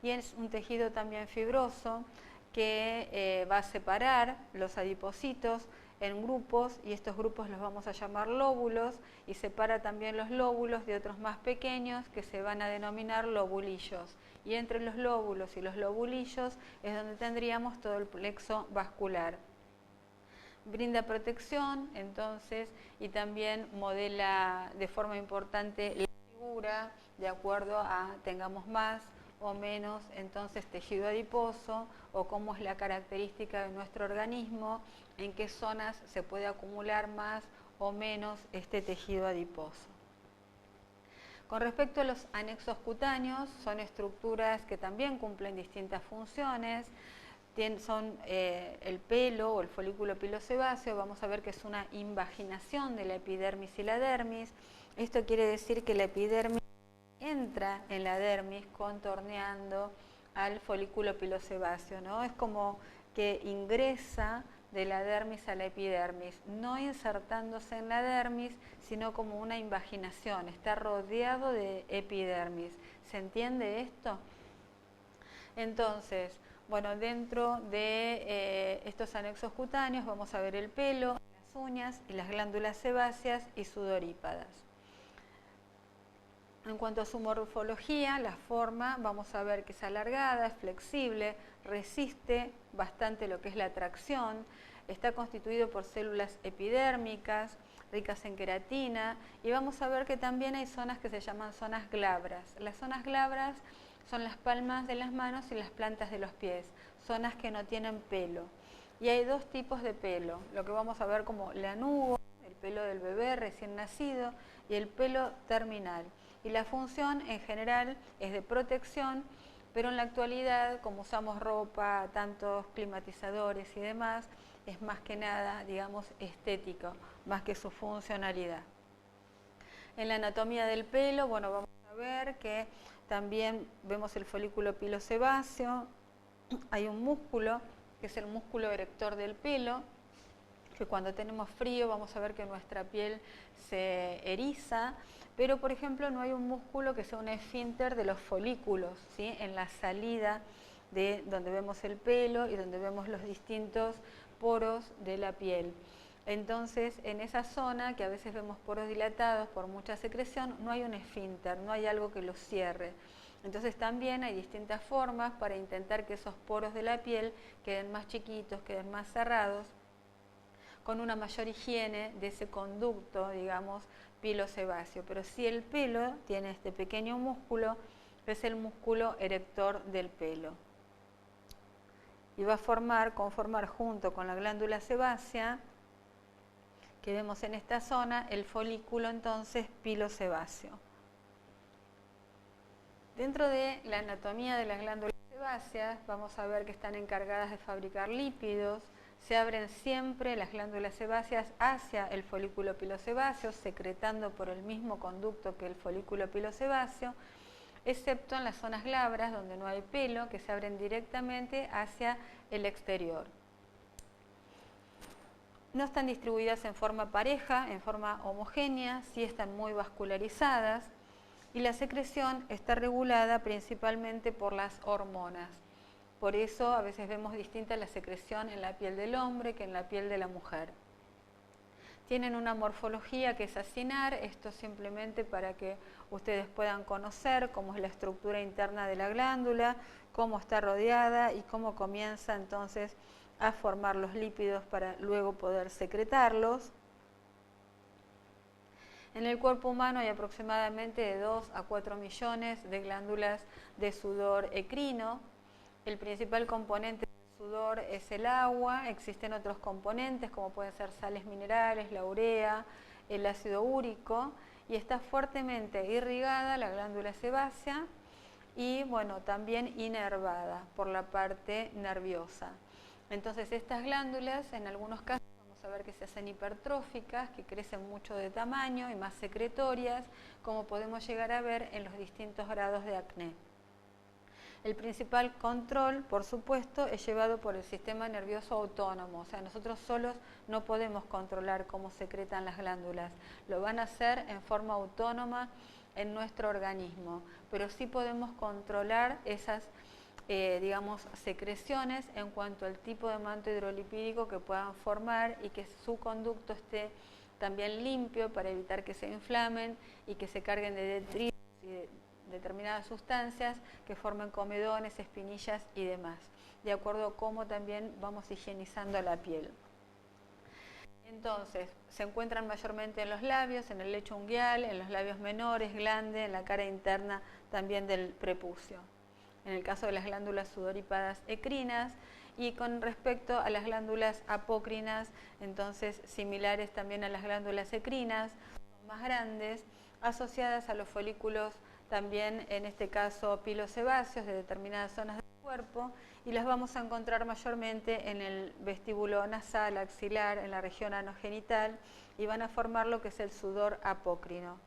Speaker 1: y es un tejido también fibroso que va a separar los adipocitos en grupos, y estos grupos los vamos a llamar lóbulos, y separa también los lóbulos de otros más pequeños que se van a denominar lobulillos, y entre los lóbulos y los lobulillos es donde tendríamos todo el plexo vascular. Brinda protección, entonces, y también modela de forma importante la figura de acuerdo a tengamos más o menos entonces tejido adiposo, o cómo es la característica de nuestro organismo, en qué zonas se puede acumular más o menos este tejido adiposo. Con respecto a los anexos cutáneos, son estructuras que también cumplen distintas funciones. Son el pelo o el folículo pilosebáceo, vamos a ver que es una invaginación de la epidermis y la dermis. Esto quiere decir que la epidermis entra en la dermis contorneando al folículo pilosebáceo, ¿no? Es como que ingresa de la dermis a la epidermis, no insertándose en la dermis, sino como una invaginación, está rodeado de epidermis. ¿Se entiende esto? Entonces, bueno, dentro de estos anexos cutáneos vamos a ver el pelo, las uñas y las glándulas sebáceas y sudorípadas. En cuanto a su morfología, la forma, vamos a ver que es alargada, es flexible, resiste bastante lo que es la tracción, está constituido por células epidérmicas, ricas en queratina, y vamos a ver que también hay zonas que se llaman zonas glabras. Las zonas glabras son las palmas de las manos y las plantas de los pies, zonas que no tienen pelo. Y hay dos tipos de pelo, lo que vamos a ver como lanugo, el pelo del bebé recién nacido, y el pelo terminal. Y la función en general es de protección, pero en la actualidad, como usamos ropa, tantos climatizadores y demás, es más que nada, digamos, estético, más que su funcionalidad. En la anatomía del pelo, bueno, vamos a ver que también vemos el folículo pilosebáceo, hay un músculo que es el músculo erector del pelo, que cuando tenemos frío vamos a ver que nuestra piel se eriza, pero por ejemplo no hay un músculo que sea un esfínter de los folículos, ¿sí?, en la salida de donde vemos el pelo y donde vemos los distintos poros de la piel. Entonces, en esa zona, que a veces vemos poros dilatados por mucha secreción, no hay un esfínter, no hay algo que los cierre. Entonces también hay distintas formas para intentar que esos poros de la piel queden más chiquitos, queden más cerrados, con una mayor higiene de ese conducto, digamos, pilosebáceo. Pero sí, el pelo tiene este pequeño músculo, que es el músculo erector del pelo. Y va a conformar junto con la glándula sebácea, que vemos en esta zona, el folículo entonces pilosebáceo. Dentro de la anatomía de las glándulas sebáceas vamos a ver que están encargadas de fabricar lípidos. Se abren siempre las glándulas sebáceas hacia el folículo pilosebáceo, secretando por el mismo conducto que el folículo pilosebáceo, excepto en las zonas glabras donde no hay pelo, que se abren directamente hacia el exterior. No están distribuidas en forma pareja, en forma homogénea, sí están muy vascularizadas, y la secreción está regulada principalmente por las hormonas. Por eso a veces vemos distinta la secreción en la piel del hombre que en la piel de la mujer. Tienen una morfología que es acinar, esto simplemente para que ustedes puedan conocer cómo es la estructura interna de la glándula, cómo está rodeada y cómo comienza entonces a formar los lípidos para luego poder secretarlos. En el cuerpo humano hay aproximadamente de 2 a 4 millones de glándulas de sudor ecrino. El principal componente del sudor es el agua, existen otros componentes como pueden ser sales minerales, la urea, el ácido úrico, y está fuertemente irrigada la glándula sebácea y bueno, también inervada por la parte nerviosa. Entonces estas glándulas en algunos casos vamos a ver que se hacen hipertróficas, que crecen mucho de tamaño y más secretorias, como podemos llegar a ver en los distintos grados de acné. El principal control, por supuesto, es llevado por el sistema nervioso autónomo, o sea, nosotros solos no podemos controlar cómo secretan las glándulas, lo van a hacer en forma autónoma en nuestro organismo, pero sí podemos controlar esas digamos, secreciones en cuanto al tipo de manto hidrolipídico que puedan formar y que su conducto esté también limpio para evitar que se inflamen y que se carguen de detritos y de determinadas sustancias que formen comedones, espinillas y demás, de acuerdo a cómo también vamos higienizando la piel. Entonces, se encuentran mayormente en los labios, en el lecho unguial, en los labios menores, glande, en la cara interna también del prepucio. En el caso de las glándulas sudorípadas ecrinas, y con respecto a las glándulas apócrinas, entonces similares también a las glándulas ecrinas, son más grandes, asociadas a los folículos también, en este caso pilosebáceos de determinadas zonas del cuerpo, y las vamos a encontrar mayormente en el vestíbulo nasal, axilar, en la región anogenital, y van a formar lo que es el sudor apócrino,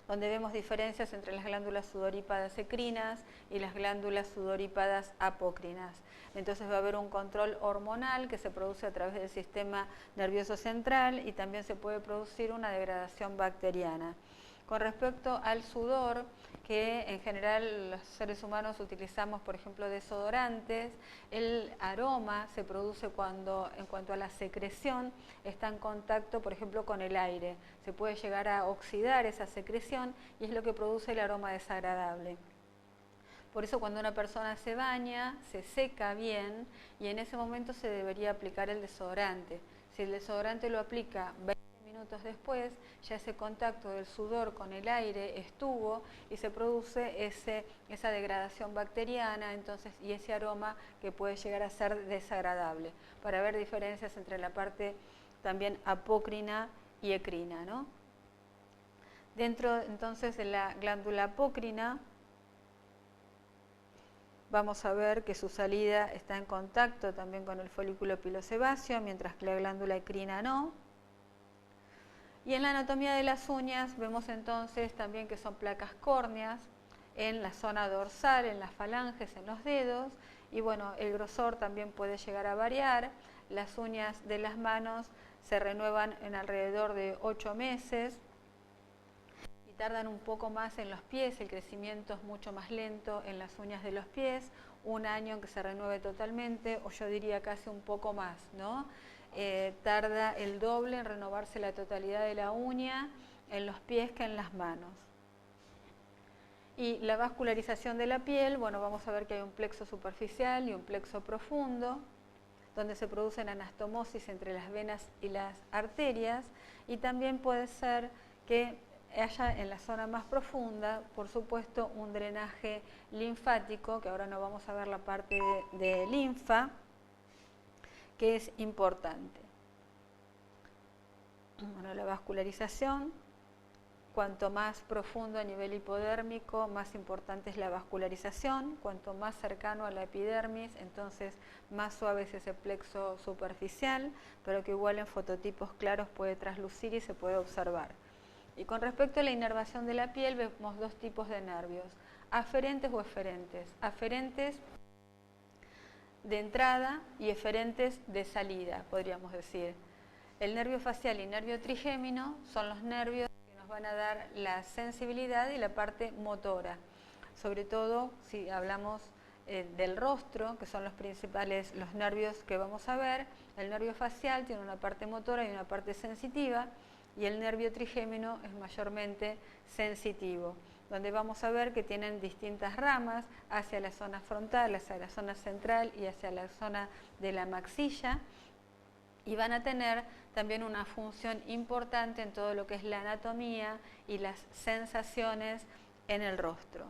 Speaker 1: donde vemos diferencias entre las glándulas sudorípadas ecrinas y las glándulas sudorípadas apócrinas. Entonces va a haber un control hormonal que se produce a través del sistema nervioso central y también se puede producir una degradación bacteriana. Con respecto al sudor, que en general los seres humanos utilizamos, por ejemplo, desodorantes, el aroma se produce cuando, en cuanto a la secreción, está en contacto, por ejemplo, con el aire. Se puede llegar a oxidar esa secreción y es lo que produce el aroma desagradable. Por eso cuando una persona se baña, se seca bien y en ese momento se debería aplicar el desodorante. Si el desodorante lo aplica 20 minutos después, ya ese contacto del sudor con el aire estuvo y se produce esa degradación bacteriana, entonces, y ese aroma que puede llegar a ser desagradable, para ver diferencias entre la parte también apócrina y ecrina, ¿no? Dentro entonces de la glándula apócrina, vamos a ver que su salida está en contacto también con el folículo pilosebáceo, mientras que la glándula ecrina no. Y en la anatomía de las uñas vemos entonces también que son placas córneas en la zona dorsal, en las falanges, en los dedos, y bueno, el grosor también puede llegar a variar. Las uñas de las manos se renuevan en alrededor de 8 meses y tardan un poco más en los pies, el crecimiento es mucho más lento en las uñas de los pies, 1 año en que se renueve totalmente, o yo diría casi un poco más, ¿no? Tarda el doble en renovarse la totalidad de la uña en los pies que en las manos. Y la vascularización de la piel, bueno, vamos a ver que hay un plexo superficial y un plexo profundo, donde se producen anastomosis entre las venas y las arterias, y también puede ser que haya en la zona más profunda, por supuesto, un drenaje linfático, que ahora no vamos a ver la parte de linfa, que es importante. Bueno, la vascularización, cuanto más profundo a nivel hipodérmico, más importante es la vascularización. Cuanto más cercano a la epidermis, entonces más suave es ese plexo superficial, pero que igual en fototipos claros puede traslucir y se puede observar. Y con respecto a la inervación de la piel, vemos 2 tipos de nervios, aferentes o eferentes. Aferentes de entrada y eferentes de salida, podríamos decir. El nervio facial y nervio trigémino son los nervios que nos van a dar la sensibilidad y la parte motora, sobre todo si hablamos del rostro, que son los principales, los nervios que vamos a ver. El nervio facial tiene una parte motora y una parte sensitiva, y el nervio trigémino es mayormente sensitivo, donde vamos a ver que tienen distintas ramas hacia la zona frontal, hacia la zona central y hacia la zona de la maxilla, y van a tener también una función importante en todo lo que es la anatomía y las sensaciones en el rostro.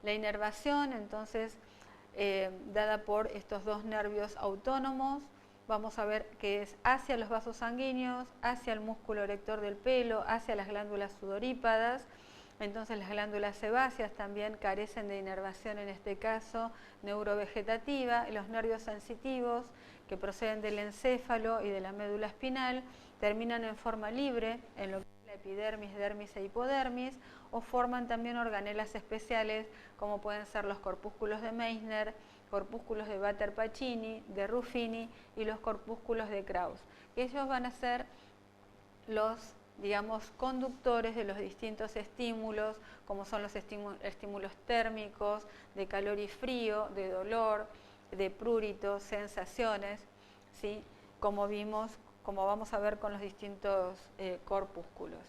Speaker 1: La inervación, entonces, dada por estos dos nervios autónomos, vamos a ver que es hacia los vasos sanguíneos, hacia el músculo erector del pelo, hacia las glándulas sudorípadas. Entonces las glándulas sebáceas también carecen de inervación, en este caso neurovegetativa, y los nervios sensitivos que proceden del encéfalo y de la médula espinal terminan en forma libre en lo que es la epidermis, dermis e hipodermis, o forman también organelas especiales como pueden ser los corpúsculos de Meissner, corpúsculos de Batter-Pacini, de Ruffini y los corpúsculos de Krauss, que ellos van a ser los, digamos, conductores de los distintos estímulos, como son los estímulos térmicos, de calor y frío, de dolor, de prurito, sensaciones, ¿sí? Como vimos, como vamos a ver con los distintos corpúsculos.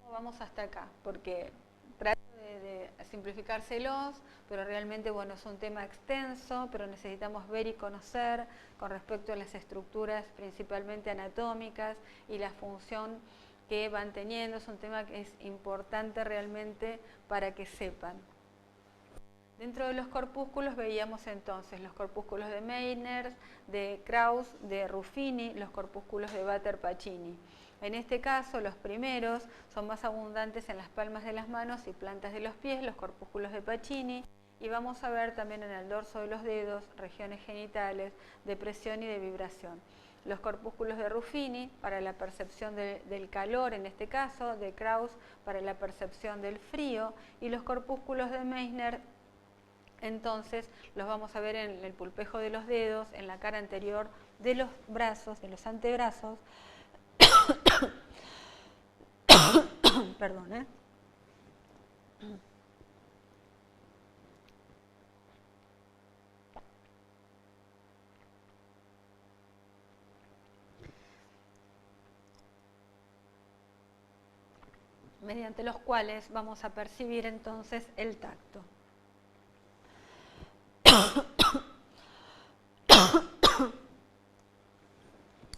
Speaker 1: ¿Cómo vamos hasta acá? Porque trato de simplificárselos, pero realmente, bueno, es un tema extenso, pero necesitamos ver y conocer con respecto a las estructuras principalmente anatómicas y la función que van teniendo. Es un tema que es importante realmente para que sepan. Dentro de los corpúsculos veíamos entonces los corpúsculos de Meissner, de Krauss, de Ruffini, los corpúsculos de Batter-Pacini. En este caso, los primeros son más abundantes en las palmas de las manos y plantas de los pies, los corpúsculos de Pacini, y vamos a ver también en el dorso de los dedos, regiones genitales, de presión y de vibración. Los corpúsculos de Ruffini para la percepción del calor, en este caso, de Krauss para la percepción del frío, y los corpúsculos de Meissner, entonces los vamos a ver en el pulpejo de los dedos, en la cara anterior de los brazos, de los antebrazos. Perdón, mediante los cuales vamos a percibir entonces el tacto.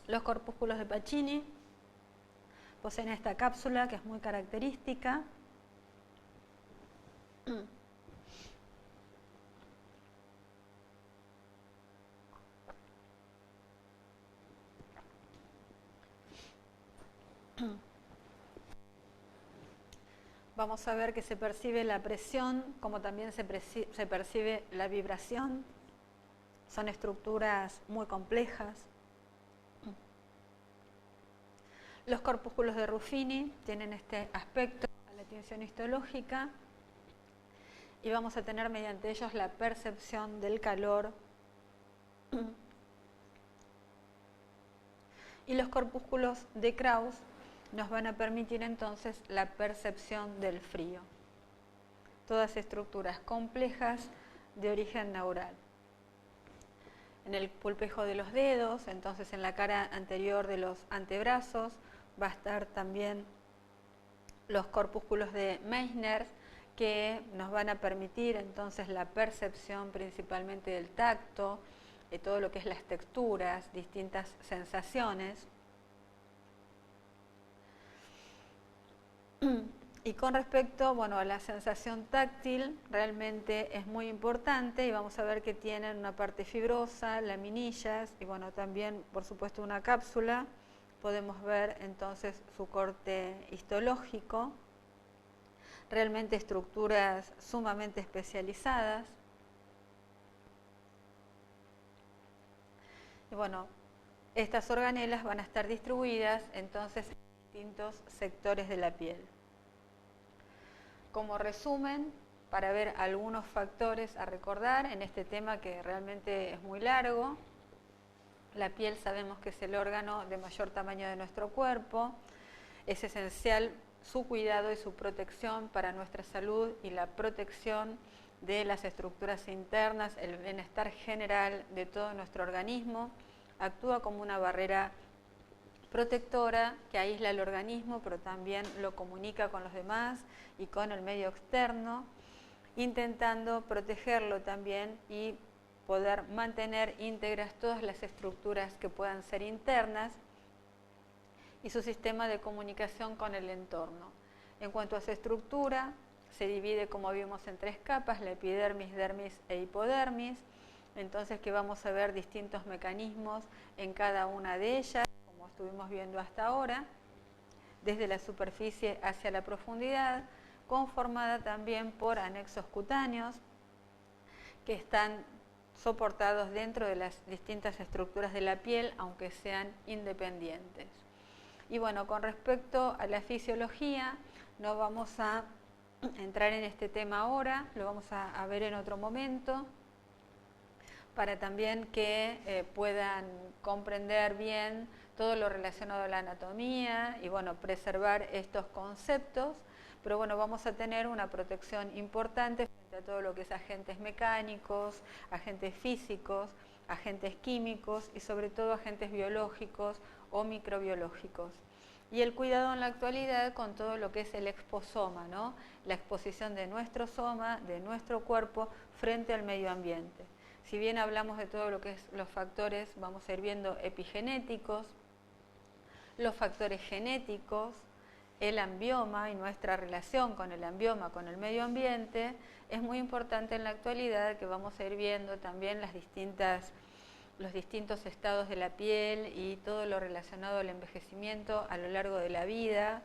Speaker 1: Los corpúsculos de Pacini poseen esta cápsula que es muy característica. Vamos a ver que se percibe la presión, como también se percibe la vibración. Son estructuras muy complejas. Los corpúsculos de Ruffini tienen este aspecto a la tinción histológica y vamos a tener mediante ellos la percepción del calor. Y los corpúsculos de Krauss nos van a permitir entonces la percepción del frío. Todas estructuras complejas de origen neural. En el pulpejo de los dedos, entonces en la cara anterior de los antebrazos, va a estar también los corpúsculos de Meissner, que nos van a permitir entonces la percepción principalmente del tacto, de todo lo que es las texturas, distintas sensaciones. Y con respecto, bueno, a la sensación táctil, realmente es muy importante y vamos a ver que tienen una parte fibrosa, laminillas y bueno, también por supuesto una cápsula. Podemos ver entonces su corte histológico, realmente estructuras sumamente especializadas. Y bueno, estas organelas van a estar distribuidas entonces en distintos sectores de la piel. Como resumen, para ver algunos factores a recordar en este tema que realmente es muy largo, la piel sabemos que es el órgano de mayor tamaño de nuestro cuerpo, es esencial su cuidado y su protección para nuestra salud y la protección de las estructuras internas, el bienestar general de todo nuestro organismo. Actúa como una barrera protectora que aísla el organismo, pero también lo comunica con los demás y con el medio externo, intentando protegerlo también y poder mantener íntegras todas las estructuras que puedan ser internas y su sistema de comunicación con el entorno. En cuanto a su estructura, se divide, como vimos, en 3 capas, la epidermis, dermis e hipodermis. Entonces que vamos a ver distintos mecanismos en cada una de ellas, como estuvimos viendo hasta ahora, desde la superficie hacia la profundidad, conformada también por anexos cutáneos que están soportados dentro de las distintas estructuras de la piel, aunque sean independientes. Y bueno, con respecto a la fisiología, no vamos a entrar en este tema ahora, lo vamos a ver en otro momento, para también que puedan comprender bien todo lo relacionado a la anatomía y bueno, preservar estos conceptos. Pero bueno, vamos a tener una protección importante frente a todo lo que es agentes mecánicos, agentes físicos, agentes químicos y sobre todo agentes biológicos o microbiológicos. Y el cuidado en la actualidad con todo lo que es el exposoma, ¿no? La exposición de nuestro soma, de nuestro cuerpo frente al medio ambiente. Si bien hablamos de todo lo que es los factores, vamos a ir viendo epigenéticos, los factores genéticos, el ambioma y nuestra relación con el ambioma, con el medio ambiente, es muy importante en la actualidad que vamos a ir viendo también los distintos estados de la piel y todo lo relacionado al envejecimiento a lo largo de la vida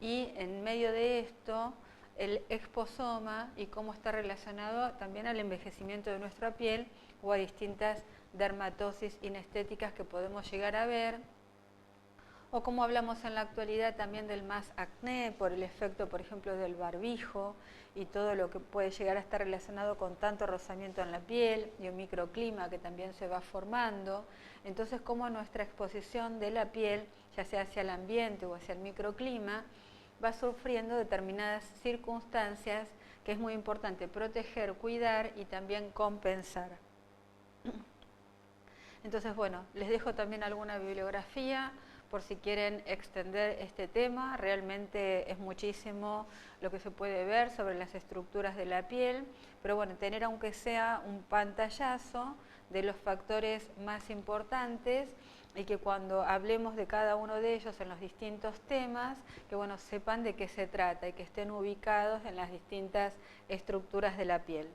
Speaker 1: y en medio de esto el exposoma y cómo está relacionado también al envejecimiento de nuestra piel o a distintas dermatosis inestéticas que podemos llegar a ver, o como hablamos en la actualidad también del más acné por el efecto, por ejemplo, del barbijo y todo lo que puede llegar a estar relacionado con tanto rozamiento en la piel y un microclima que también se va formando. Entonces, como nuestra exposición de la piel, ya sea hacia el ambiente o hacia el microclima, va sufriendo determinadas circunstancias que es muy importante proteger, cuidar y también compensar. Entonces, bueno, les dejo también alguna bibliografía por si quieren extender este tema. Realmente es muchísimo lo que se puede ver sobre las estructuras de la piel, pero bueno, tener aunque sea un pantallazo de los factores más importantes y que cuando hablemos de cada uno de ellos en los distintos temas, que bueno, sepan de qué se trata y que estén ubicados en las distintas estructuras de la piel.